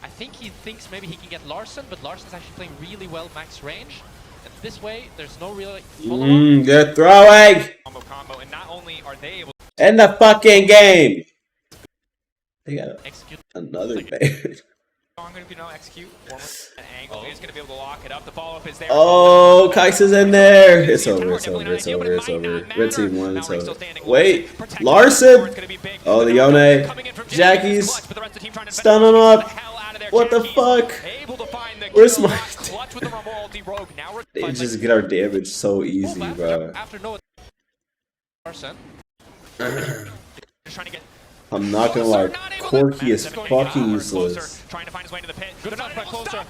I think he thinks maybe he can get Larson, but Larson's actually playing really well max range. And this way, there's no real follow-up. Good throwing! Combo, and not only are they able End the fucking game! They got execute another Baron. I'm going to execute. An angle is going to be able to lock it up. The follow-up is there. Oh, Kaisa's in there! It's over, it's over, it's over, it's over. Red team won, it's over. Wait, Larson! Oh, the Yone. Jackie's stunning up. What the fuck? Where's my... They just get our damage so easy, bro. After no Larson. Trying to get I'm not gonna lie, Corky is fucking useless. Trying to find his way to the pit. Good enough, but closer.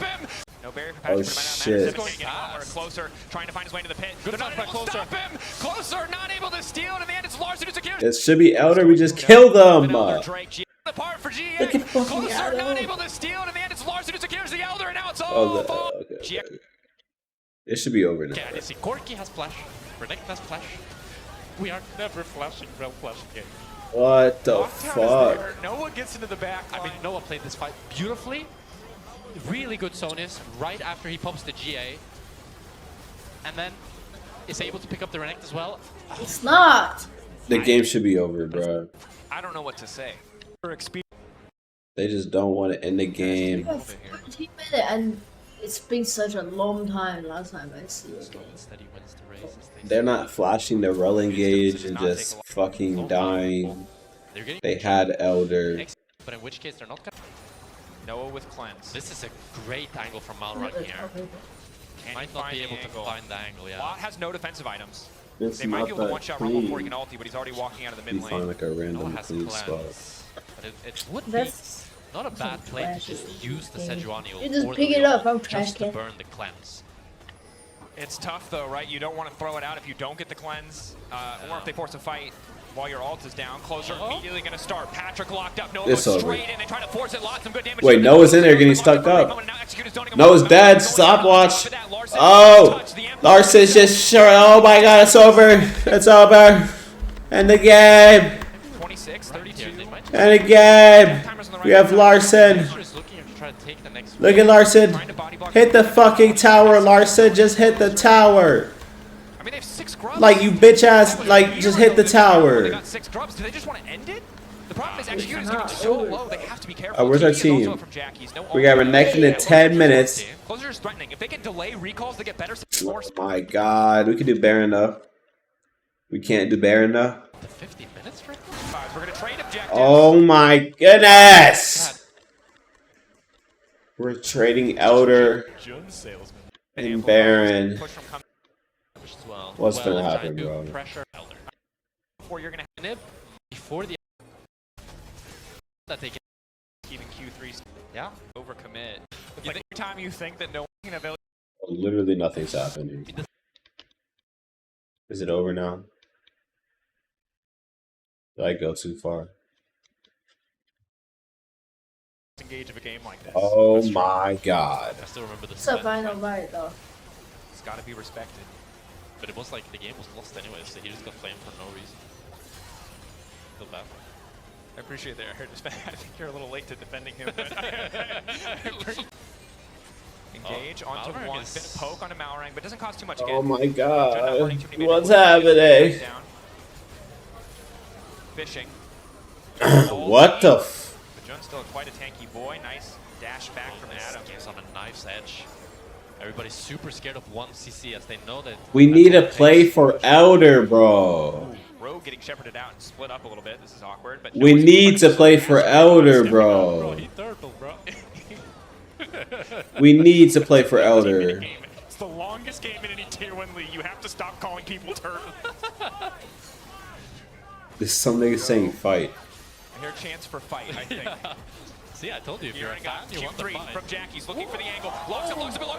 No barrier for Oh Patrick, shit. Closer, trying to find his way to the pit. Good enough, but closer. Stop him! Closer, not able to steal, and in the end it's Larson who secures. It should be Elder, we just killed them! The part for GX. Closer, not able to steal, and in the end it's Larson who secures the Elder, and now it's all okay. It should be over now. Yeah, see, Corky has flash, Renekton has flash. We are never flashing real flash game. What the fuck? Noah gets into the back. I mean, Noah played this fight beautifully. Really good Sonis right after he pops the GA. And then is able to pick up the Renekton as well. It's not! The game should be over, bro. I don't know what to say. They just don't want to end the game. 15 minutes, and it's been such a long time. Last time I see a game. They're not flashing the rolling gauge and just fucking dying. They had Elder. But in which case they're not gonna. Noah with cleanse. This is a great angle from Malrun here. Might not be able to find the angle, yeah. Lot has no defensive items. It's They might be not able to that one-shot Rumble before he clean. can ulti, but he's already walking out of the You mid find lane. like a random Noah has clean plans. spot. But it would That's be not a bad play to just use the Sejuani You just or pick the it up Yall from trash just to can. burn the cleanse. It's tough though, right? You don't want to throw it out if you don't get the cleanse, or if they force a fight while your ult is down. Closer immediately going to start. Patrick locked up. Noah It's goes over. straight in and trying to force it. Lots of good damage. Wait, Noah's in there getting stuck up. Noah's dead. Stopwatch. Oh, Larson's just sure. Oh my God, it's over. It's over. End the game. 26, 32. End the game. We have Larson. Look at Larson. Hit the fucking tower, Larson. Just hit the tower. I mean, they have 6 grubs. Like you bitch ass. Like just hit the They tower. got 6 grubs. Do they just want to end it? The problem is Execute is getting so low. They have to be careful. Where's our TP is also team? up from Jackie's. No We got Renekton in 10 minutes. Closer is threatening. If they can delay recalls, they get better. Oh my God. We can do Baron though. We can't do Baron though. The 50 minutes for We're going to trade objectives. Oh my goodness. We're trading Elder and Baron. What's gonna happen, bro? Pressure Elder. Before you're going to Before the that they get even Q3. yeah. Overcommit. Like every time you think that no one can avail. Literally nothing's happening. Is it over now? Did I go too far? Engage of a game like this. Oh my God. I still remember the it's a final fight though. It's got to be respected. But it was like the game was lost anyway, so he just got flamed for no reason. Feel bad. I appreciate that. I think you're a little late to defending him. But Engage onto Malrang one. is- Bit of poke onto Malrang, but doesn't cost too much again. Oh my God. What's Down. happening? Fishing. What the f? But Jun's still quite a tanky boy. Nice dash back from Adam. Game's on a knife's edge. Everybody's super scared of 1 CC as they know that. We need to play for Elder, bro. Rogue getting shepherded out and split up a little bit. This is awkward. But We need to play for Elder, bro. He turtle, bro. We need to play for Elder. It's the longest game in any tier 1 league. You have to stop calling people turtle. There's some niggas saying fight. I hear a chance for fight, I think. See, I told you, if you're a fan, you want the Q3 fight. from Jackie's looking for the angle. Locks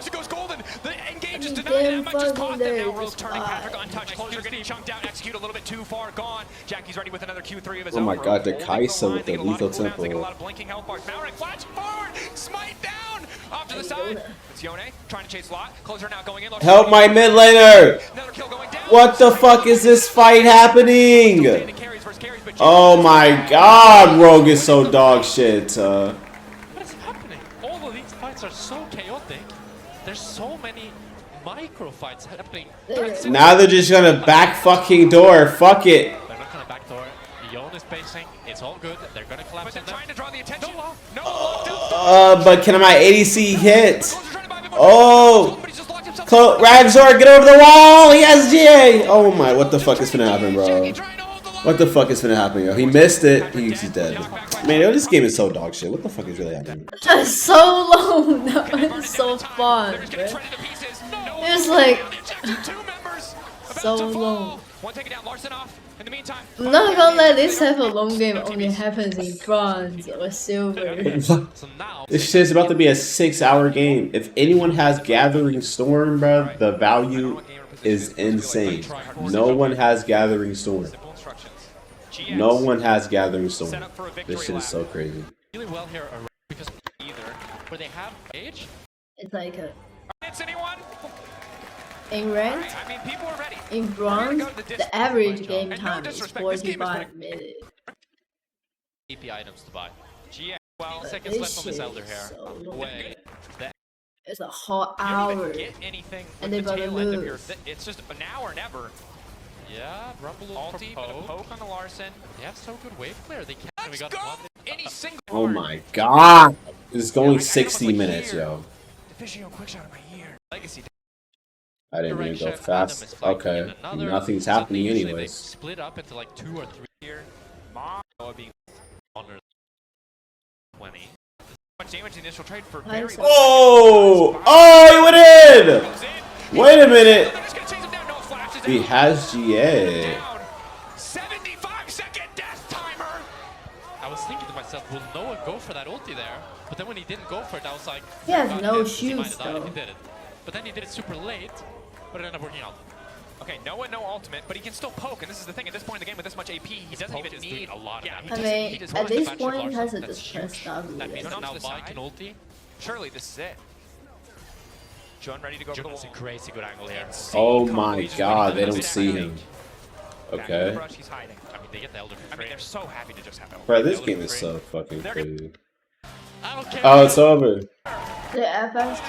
it, goes golden. The engage is denied. That might just cost them now. Rogue turning Patrick untouched. Closer getting chunked out. Execute a little bit too far gone. Jackie's ready with another Q3 of his own. Oh my God, the Rogue holding Kaisa line. with the They get a lot lethal of cooldowns. They get a tempo. lot of blinking health bars. Malrang flash forward. Smite down. Off to the side. It's Yone trying to chase Lot. Closer now going in. Help my mid laner! Another kill going down. What the fuck is this fight happening? Oh my God, Rogue is so dog shit. What is happening? All of these fights are so chaotic. There's so many micro fights happening. Now they're just gonna back fucking door. Fuck it. They're not gonna backdoor. Yon is pacing. It's all good. They're gonna collapse. But they're on them. trying to draw the attention. No. But can my ADC hit? Oh! Ragzor, get over the wall! He has GA! Oh my, what the fuck is gonna happen, bro? What the fuck is gonna happen, yo? He missed it. He's dead. Man, yo, this game is so dog shit. What the fuck is really happening? That's so long. That was so fun, man. It was like so long. I'm not gonna let this type of long game only happens in bronze or silver. This shit's about to be a 6-hour game. If anyone has Gathering Storm, bro, the value is insane. No one has Gathering Storm. No one has Gathering Storm. This shit is so crazy. Really well here because either where they have age. It's like a anyone? in ranked, I mean, people are ready. in bronze, the average game time is 45 minutes. AP items to buy. GA. Well, seconds left on this Elder here. So Way. it's a whole You don't hour. even get anything And with they the tail end of your. lose. It's just now or never. Yeah, Rumble Ulti, but a poke on the Larson. They have so good wave clear. They can't. Let's go! Any single Oh my god! It's going 60 minutes, yo. Official quick shot right here. Legacy. I didn't even go fast. Okay, nothing's happening anyways. They split up into like 2 or 3 here. Mono being under 20. Much damage in the initial trade for very. Oh! Oh, he went in! Wait a minute. He has GA. 75-second death timer. I was thinking to myself, will Noah go for that ulti there? But then when he didn't go for it, I was like, he has no shields though. He did it. But then he did it super late, but it ended up working out. Okay, Noah, no ultimate, but he can still poke, and this is the thing. At this point in the game, with this much AP, he doesn't even need a lot of damage. I mean, at this point, he has a distressed W. That means now Vi can ulti. Surely this is it. John ready to go for the wall. That's a crazy good angle here. Oh my god, they don't see him. Okay. He's hiding. I mean, they get the Elder for free. I mean, they're so happy to just have Elder. Bro, this game is so fucking crazy. I don't care. Oh, it's over. The FX.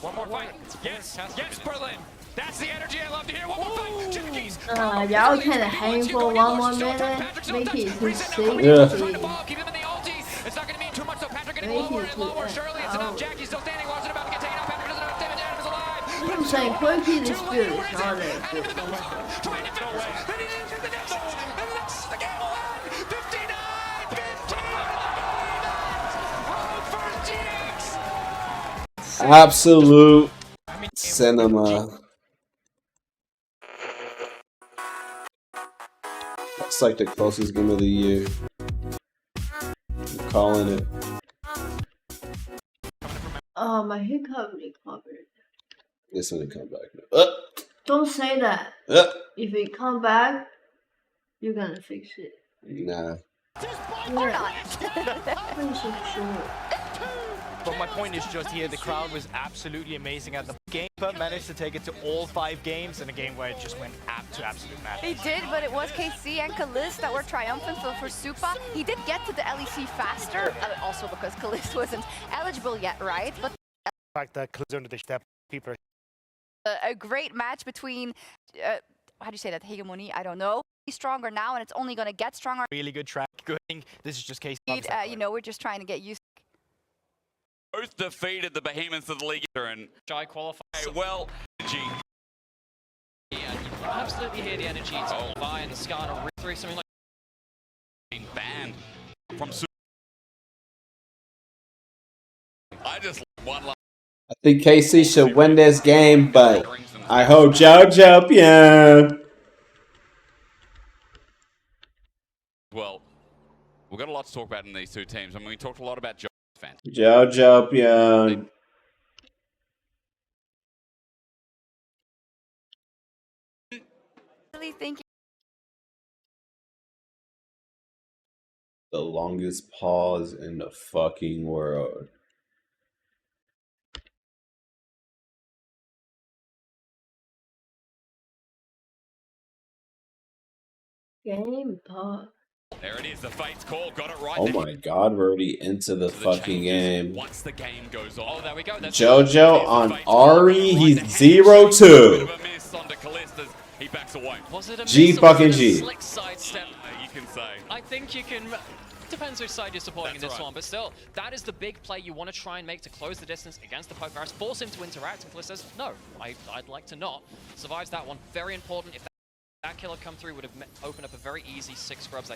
One more fight. Yes, yes, Berlin. That's the energy I love to hear. One more fight. Chickies. Y'all can hang for 1 more minute. Make it to 60. Yeah. Keep him in the ulti. It's not going to mean too much, so Patrick getting lower and lower. Surely it's enough. Jackie's still standing. Larson about to get taken out. Patrick doesn't have damage. Adam is alive. I'm saying, Quirky the Spirit is not that good. The game will end. 59-15. Absolute cinema. That's like the closest game of the year. I'm calling it. Oh, my hiccup recovered. It's gonna come back now. Don't say that. If it come back, you're gonna fix it. Nah. Or not. I'm so sure. But my point is just here, the crowd was absolutely amazing at the game, but managed to take it to all 5 games in a game where it just went to absolute madness. He did, but it was KC and Kalist that were triumphant for Supa. He did get to the LEC faster, also because Kalist wasn't eligible yet, right? But the fact that Kalist under the step, people are a great match between, how do you say that, hegemony? I don't know. He's stronger now, and it's only going to get stronger. Really good track. Good thing. This is just KC. You know, we're just trying to get used. Both defeated the behemoths of the league and Shy qualified. Well, Yeah, you absolutely hear the energy to Vi and the Skarner rip through something like being banned from Super. I just won. I think KC should win this game, but I hope JoJo, yeah. Well, we've got a lot to talk about in these two teams. I mean, we talked a lot about JoJo's fans. JoJo, yeah. Really thinking. The longest pause in the fucking world. Game pause. There it is, the fate's call, got it right. Oh my god, we're already into the fucking game. Once the game goes on. Oh, there we go. That's JoJo on Ari, he's 0-2. He backs away. Was it a G fucking G. Slick sidestep? You can say. I think you can. Depends which side you're supporting in this one, but still, that is the big play you want to try and make to close the distance against the Pokevirus, force him to interact, and Kalist says, no, I'd like to not. Survives that one, very important. If that kill had come through, would have opened up a very easy 6 scrubs.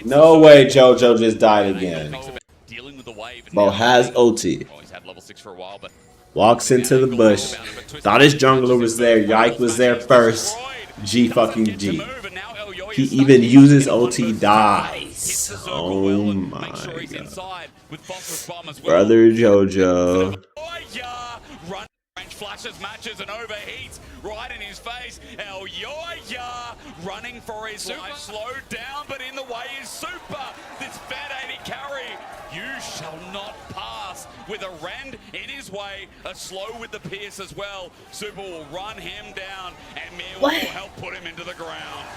No way JoJo just died again. Bo has OT. He's had level 6 for a while, but walks into the bush. Thought his jungler was there. Yike was there first. G fucking G. He even uses OT dies. Oh my god. Brother JoJo. Flashes, matches, and overheats right in his face. El Yoya running for his life, slowed down, but in the way is Super. This fat 80 carry. You shall not pass with a rend in his way, a slow with the pierce as well. Super will run him down, and Mir will help put him into the ground.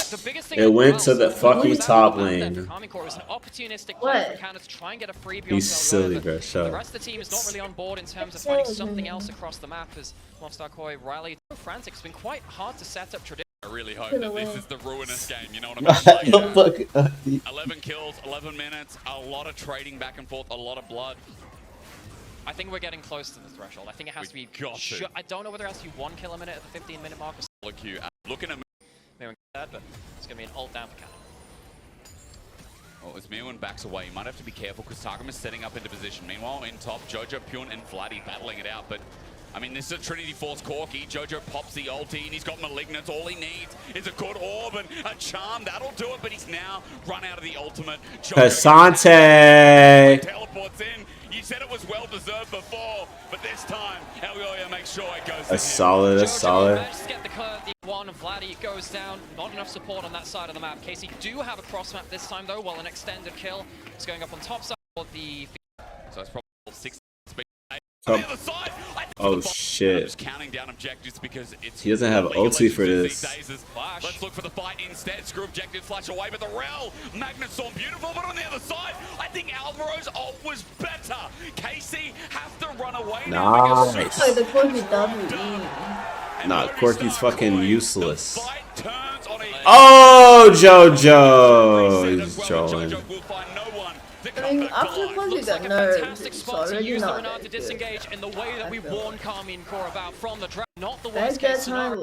The biggest thing It went to the fucking top lane. What? He's silly, bro. Shut The up. rest of the team is not really on board in terms of finding something else across the map as Lmfao Koi rallied. Frantic, it's been quite hard to set up tradition. I really hope that this is the ruinous game, you know what I mean? Like, 11 kills, 11 minutes, a lot of trading back and forth, a lot of blood. I think we're getting close to the threshold. I think it has to be... I don't know whether it has to be 1 kill a minute at the 15-minute mark. Looking at Maybe that, but it's going to be an ult down for Canada. Well, as Mirwin backs away, you might have to be careful because Targum is setting up into position. Meanwhile, in top, Jojo, Pyun, and Vladdy battling it out, but I mean, this is a Trinity Force Corki. Jojo pops the ulti, and he's got Malignant. All he needs is a good orb and a charm. That'll do it, but he's now run out of the ultimate. Asante teleports in. You said it was well-deserved before, but this time, Elyoya makes sure it goes That's solid, that's solid. Get the one, Vladdy goes down. Not enough support on that side of the map. KC do have a cross map this time, though, while an extended kill is going up on top side for the... So it's probably 6 speed. Oh shit. Just counting down objectives because it's He doesn't have ulti for this. Let's look for the fight instead. Screw objectives, flash away, but the Rel Magnustorm beautiful, but on the other side, I think Alvaro's ult was better. KC have to run away now. Nice. Like the Corky W. Nah, Corky's fucking useless. Oh, Jojo! He's trolling. I mean, after Corky got nerfed, it's already not that to disengage in the way that we warned Karmine Core about from the draft. Not the that worst case time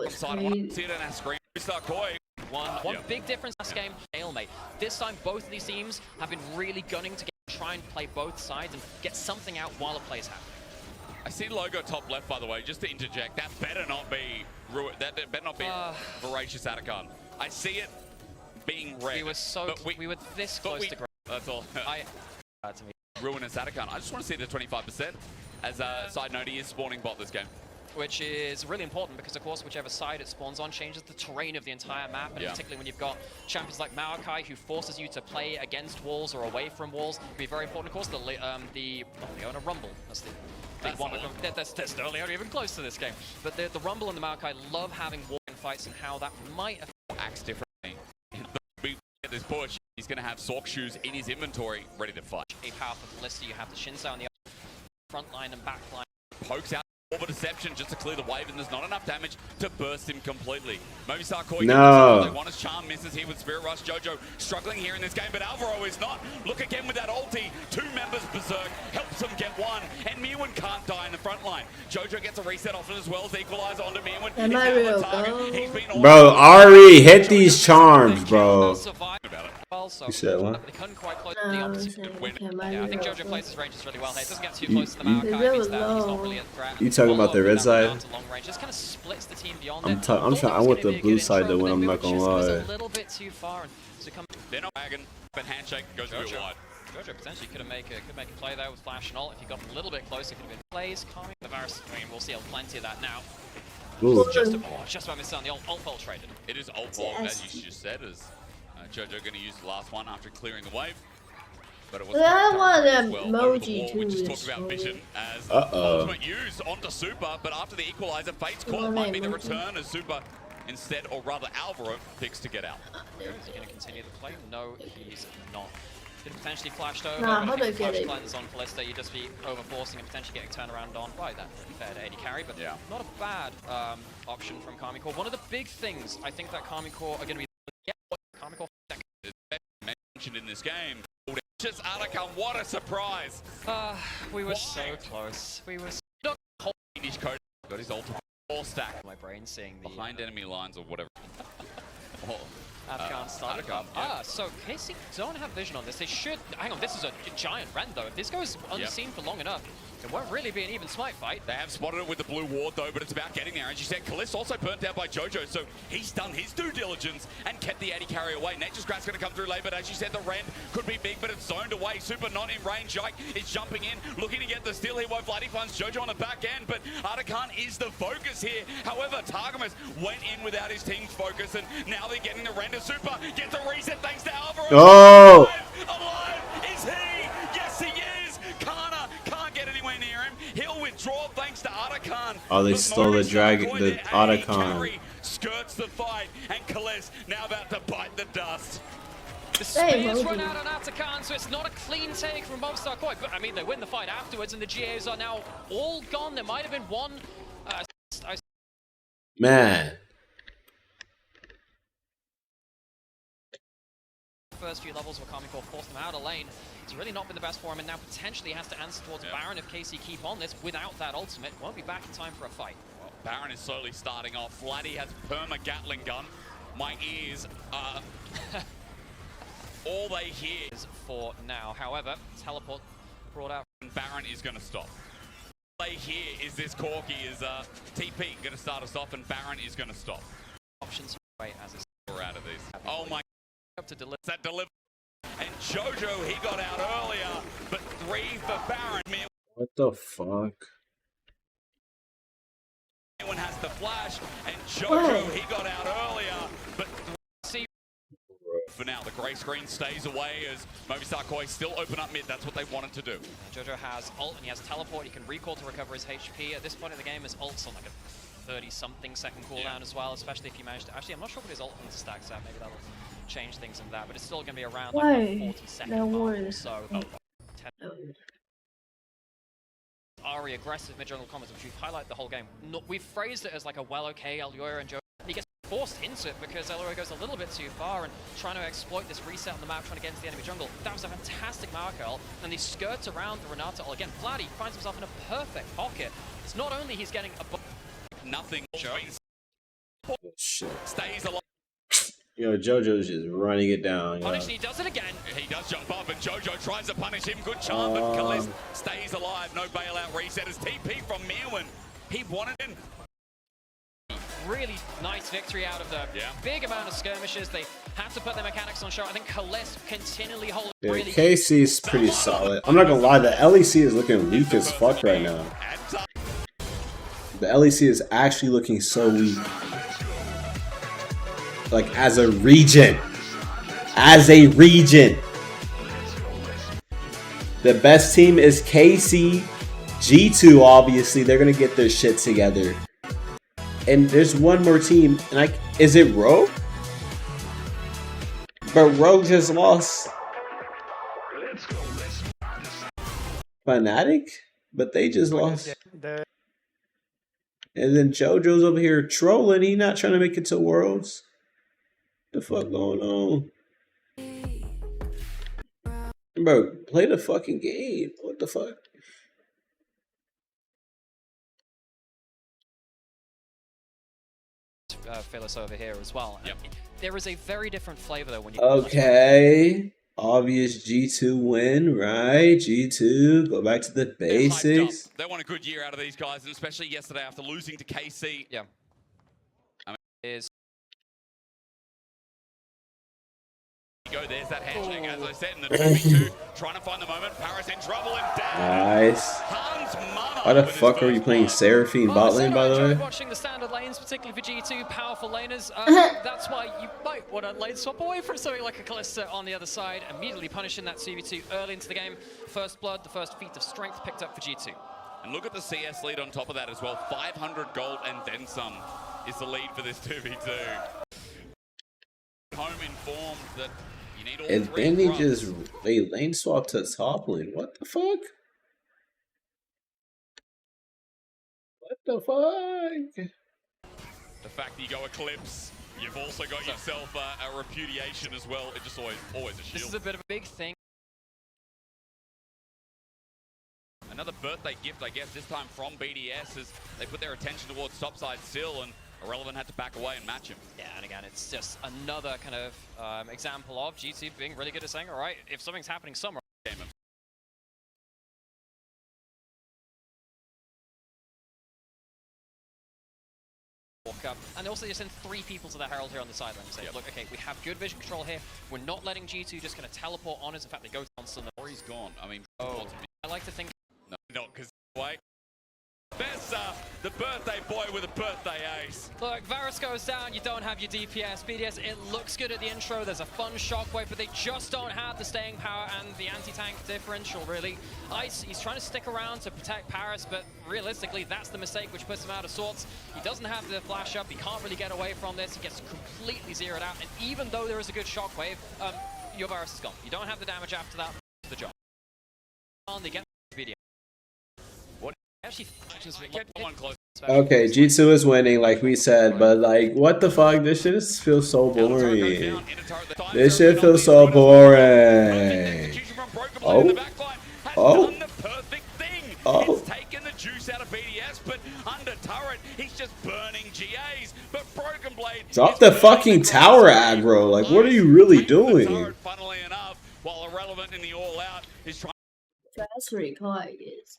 scenario. was crazy. One big difference last game, stalemate. This time, both of these teams have been really gunning to try and play both sides and get something out while it plays happen. I see logo top left, by the way, just to interject. That better not be Voracious Atakan. I see it being red. We were this close to. That's all. To me. Ruinous Atakan. I just want to see the 25%. As a side note, he is spawning bot this game. Which is really important because, of course, whichever side it spawns on changes the terrain of the entire map, and particularly when you've got champions like Maokai who forces you to play against walls or away from walls. It'd be very important, of course, the Leona Rumble. That's the big one. That's not even close to this game. But the Rumble and the Maokai love having war fights and how that might affect acts differently. At this push, he's going to have Sork shoes in his inventory, ready to fight. A powerful Ballista, you have the Shinsei on the front line and back line. Pokes out over deception just to clear the wave, and there's not enough damage to burst him completely. Movistar Koi one is charm, misses here with Spirit Rush. Jojo struggling here in this game, but Alvaro is not. Look again with that ulti. 2 members berserk, helps him get one, and Mirwin can't die in the front line. Jojo gets a reset off it as well as equalizer onto Mirwin. Am I real, bro? Bro, Ari, hit these charms, bro. Also, you said what? They couldn't quite close the opposite. I think Jojo plays his ranges really well here. It doesn't get too close to the Maokai. He's not really a threat. You talking about the red side? Just kind of splits the team beyond I want the blue side to win, I'm not gonna lie. A little bit too far, and so they're not wagon, but handshake goes a bit wide. Jojo potentially could make a play there with flash and ult. If he got a little bit closer, could have been plays. Calming the Varus. I mean, we'll see plenty of that now. Just about missed on the ult fault traded. It is ult fault, as you just said, as Jojo going to use the last one after clearing the wave. But it was I want an emoji too. We just talked about Vision as ultimate use onto Super, but after the equalizer, Fate's call might be the return as Super instead, or rather Alvaro, picks to get out. Is he going to continue the play? No, he's not. Could have potentially flashed over. Nah, how do I get flash it? cleanse on Ballista, you'd just be overforcing and potentially getting turned around on. Right, that's pretty fair to AD carry, but not a bad option from Karmine Core. One of the big things I think that Karmine Core are going to be Karmine Core mentioned in this game. Just Atakan, what a surprise! We were so close. We were so Finnish code got his ultimate 4 stack. My brain seeing the behind enemy lines or whatever. Afghan started. So KC don't have vision on this. They should. Hang on, this is a giant rend though. If this goes unseen for long enough, it won't really be an even smite fight. They have spotted it with the blue ward though, but it's about getting there. And she said Kaliss also burnt out by Jojo, so he's done his due diligence and kept the AD carry away. Nature's Grass going to come through late, but as you said, the rend could be big, but it's zoned away. Super not in range. Yike is jumping in, looking to get the steal here. Vladdy finds Jojo on the back end, but Atakan is the focus here. However, Targamas went in without his team's focus, and now they're getting the render. Super gets the reset thanks to Alvaro. Oh! Alive is he? Yes, he is. Kana can't get anywhere near him. He'll withdraw thanks to Atakan. Oh, they stole the dragon, the Atakan. skirts the fight, and Kalis now about to bite the dust. The spears run out on Atakan, so it's not a clean take from Movistar Koi. But I mean, they win the fight afterwards, and the GAs are now all gone. There might have been one. Man. First few levels where Karmikor forced them out of lane. It's really not been the best for him, and now potentially has to answer towards Baron if KC keep on this without that ultimate. Won't be back in time for a fight. Well, Baron is slowly starting off. Vladdy has perma Gatling gun. My ears are all they hear is for now. However, teleport brought out. Baron is going to stop. All they hear is this Corki is TP going to start us off, and Baron is going to stop. Options away as we're out of these. Oh my! Up to deliver that deliver. And Jojo, he got out earlier, but 3 for Baron. What the fuck? Anyone has the flash, and Jojo, he got out earlier, but for now, the grey screen stays away as Movistar Koi still open up mid. That's what they wanted to do. Jojo has ult and he has teleport. He can recall to recover his HP. At this point in the game, his ult's on like a 30-something second cooldown as well, especially if you manage to... Actually, I'm not sure what his ult stacks at. Maybe that'll change things in that, but it's still going to be around like a 40-second mark or so. Ari aggressive mid-jungle combos, which we've highlighted the whole game. We've phrased it as like a well-okay Elioya and Jojo. He gets forced into it because Elroy goes a little bit too far and trying to exploit this reset on the map, trying to get into the enemy jungle. That was a fantastic Markel, and he skirts around the Renata ult. Again, Vladdy finds himself in a perfect pocket. It's not only he's getting a nothing. Oh, shit. Stays alive. Yo, Jojo's just running it down. Punish, he does it again. He does jump up, and Jojo tries to punish him. Good charm, but Kalis stays alive. No bailout reset as TP from Mirwin. He wanted in. Really nice victory out of the big amount of skirmishes. They have to put their mechanics on show. I think Kalis continually holds. Dude, KC is pretty solid. I'm not gonna lie, the LEC is looking weak as fuck right now. The LEC is actually looking so weak. Like, as a region. As a region. The best team is KC. G2, obviously. They're gonna get their shit together. And there's one more team, and is it Rogue? But Rogue just lost. Fnatic? But they just lost. And then JoJo's over here trolling. He not trying to make it to Worlds. The fuck going on? Bro, play the fucking game. What the fuck? Phyllis over here as well. Yep. There is a very different flavor though when you. Okay. Obvious G2 win, right? G2, go back to the basics. They want a good year out of these guys, and especially yesterday after losing to KC. Yeah. I mean, there's that handshake, as I said, in the 2v2, trying to find the moment. Paris in trouble and down. Nice. Why the fuck are you playing Seraphine bot lane, by the way? Watching the standard lanes, particularly for G2, powerful laners. That's why you might want to lane swap away from something like a Kalista on the other side, immediately punishing that CB2 early into the game. First blood, the first feat of strength picked up for G2. And look at the CS lead on top of that as well. 500 gold and then some is the lead for this 2v2. Home informed that you need all and then he just lane swap to top lane. What the fuck? What the fuck? The fact that you go Eclipse, you've also got yourself a repudiation as well. It just always a shield. This is a bit of a big thing. Another birthday gift, I guess, this time from BDS as they put their attention towards topside still, and Irrelevant had to back away and match him. Yeah, and again, it's just another kind of example of G2 being really good at saying, all right, if something's happening somewhere, game him. Walk up, and also just send 3 people to the Herald here on the sideline and say, look, okay, we have good vision control here. We're not letting G2 just kind of teleport on us. In fact, they go constant. Or he's gone. I mean, I like to think. No, not because wait. Bessa, the birthday boy with a birthday ace. Look, Varus goes down, you don't have your DPS. BDS, it looks good at the intro, there's a fun shockwave, but they just don't have the staying power and the anti-tank differential, really. Ice, he's trying to stick around to protect Paris, but realistically, that's the mistake which puts him out of sorts. He doesn't have the flash up, he can't really get away from this, he gets completely zeroed out, and even though there is a good shockwave, your Varus is gone. You don't have the damage after that, the job. They get BDS. What actually one close. Okay, G2 is winning, like we said, but like, what the fuck? This shit feels so boring. This shit feels so boring. Oh. Oh. Oh. Taking the juice out of BDS, but under turret, he's just burning GAs. But Broken Blade. Drop the fucking tower aggro. Like, what are you really doing? Funnily enough, while irrelevant in the all out, is trying. That's pretty cool, I guess.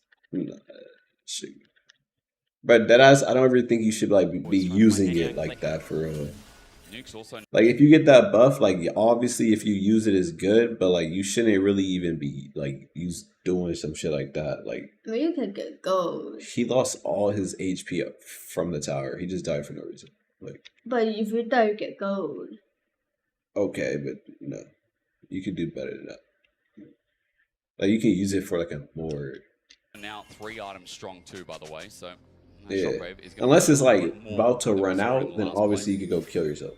But deadass, I don't really think you should like be using it like that for real. Like if you get that buff, like obviously if you use it is good, but like you shouldn't really even be like doing some shit like that. Like I mean, you could get gold. He lost all his HP from the tower. He just died for no reason. Like, but if you die, you get gold. Okay, but no, you could do better than that. Like you can use it for like a more. Now 3 items strong too, by the way. So yeah, unless it's like about to run out, then obviously you could go kill yourself.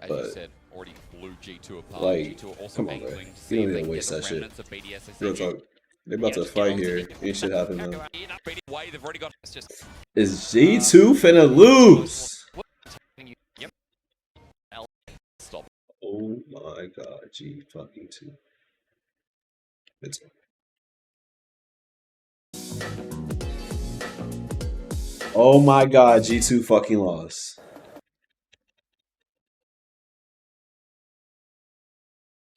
As but you said, already blew G2 apart. like, G2 are also come on, bro. You don't need to waste that shit. Real talk. They're about to fight here. Ain't shit happen now. Is G2 finna lose? Oh my god, G fucking 2. It's oh my god, G2 fucking lost.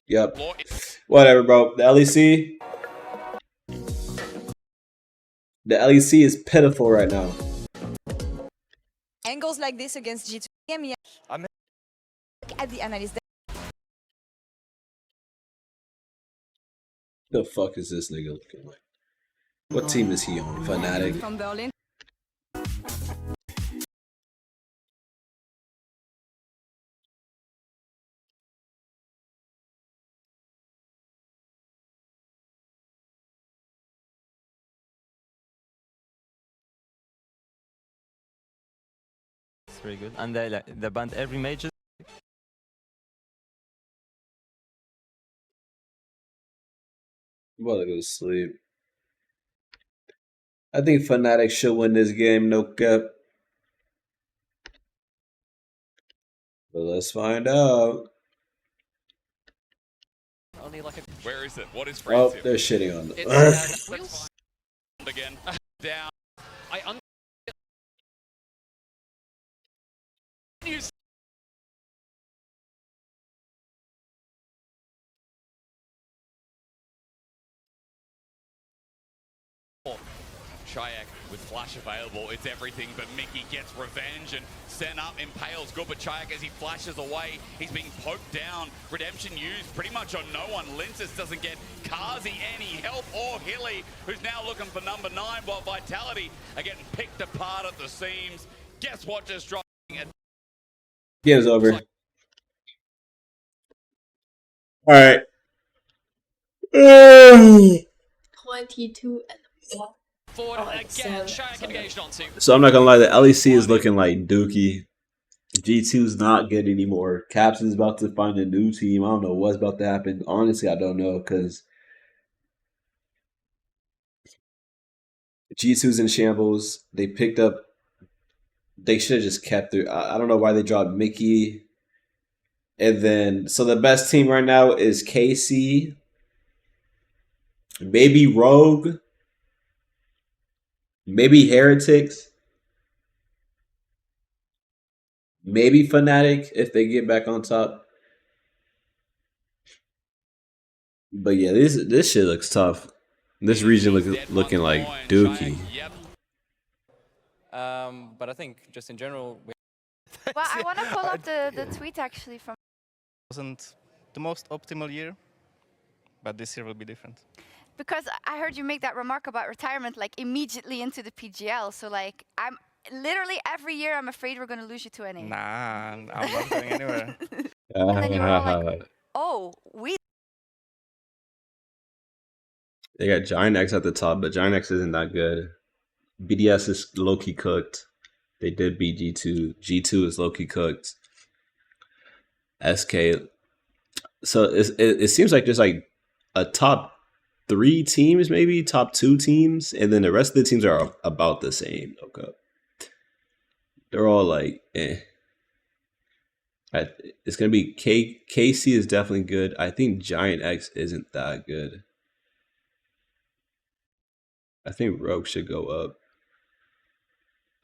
Yep. Whatever, bro. The LEC. The LEC is pitiful right now. Angles like this against G2. I'm at the analyst. The fuck is this nigga looking like? What team is he on? Fnatic? From Berlin. It's very good. And they banned every major. I'm about to go to sleep. I think Fnatic should win this game, no cap. But let's find out. Only like a... Where is it? What is Oh, France? they're shitting on them. Again. Down. Chayak with flash available, it's everything, but Mickey gets revenge and sent up, impales good, but Chayak as he flashes away, he's being poked down. Redemption used pretty much on no one. Linces doesn't get Kazi any help, or Hilly, who's now looking for number 9, while Vitality are getting picked apart at the seams. Guess what just dropped? Game's over. Alright. 22 and 1. Again, Chayak engaged onto. So I'm not gonna lie, the LEC is looking like Dookie. G2's not good anymore. Capson's about to find a new team. I don't know what's about to happen. Honestly, I don't know, because G2's in shambles. They picked up. They should have just kept it. I don't know why they dropped Mickey. And then, so the best team right now is KC, maybe Rogue, maybe Heretics, maybe Fnatic if they get back on top. But yeah, this shit looks tough. This region looking like Dookie. But I think just in general. Well, I want to pull up the tweet actually from. Wasn't the most optimal year, but this year will be different. Because I heard you make that remark about retirement like immediately into the PGL. So like literally every year, I'm afraid we're going to lose you to NA. Nah, I'm not going anywhere. And then you were all like, oh, we... They got Giant X at the top, but Giant X isn't that good. BDS is low-key cooked. They did beat G2. G2 is low-key cooked. SK. So it seems like there's like a top 3 teams, maybe top 2 teams, and then the rest of the teams are about the same. Okay, they're all like, eh. It's gonna be KC is definitely good. I think Giant X isn't that good. I think Rogue should go up.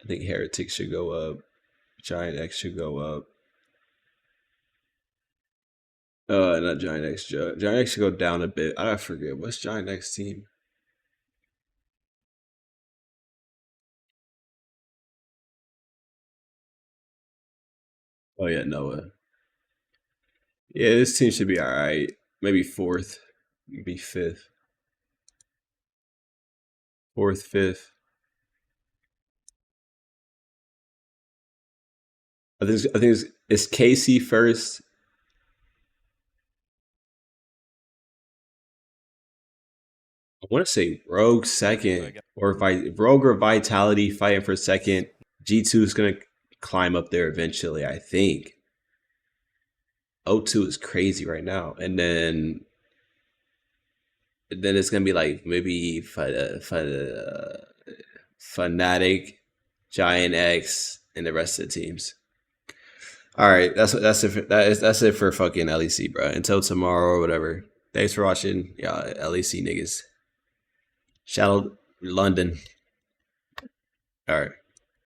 I think Heretic should go up. Giant X should go up. Not Giant X. Giant X should go down a bit. I forget. What's Giant X team? Oh yeah, Noah. Yeah, this team should be alright. Maybe 4th. Maybe 5th. 4th, 5th. I think it's KC first. I want to say Rogue second, or Rogue or Vitality fighting for second. G2 is gonna climb up there eventually, I think. O2 is crazy right now, and then it's gonna be like maybe Fnatic, Giant X, and the rest of the teams. All right, that's it for fucking LEC, bro. Until tomorrow or whatever. Thanks for watching, yeah, LEC niggas. Shout out London. All right.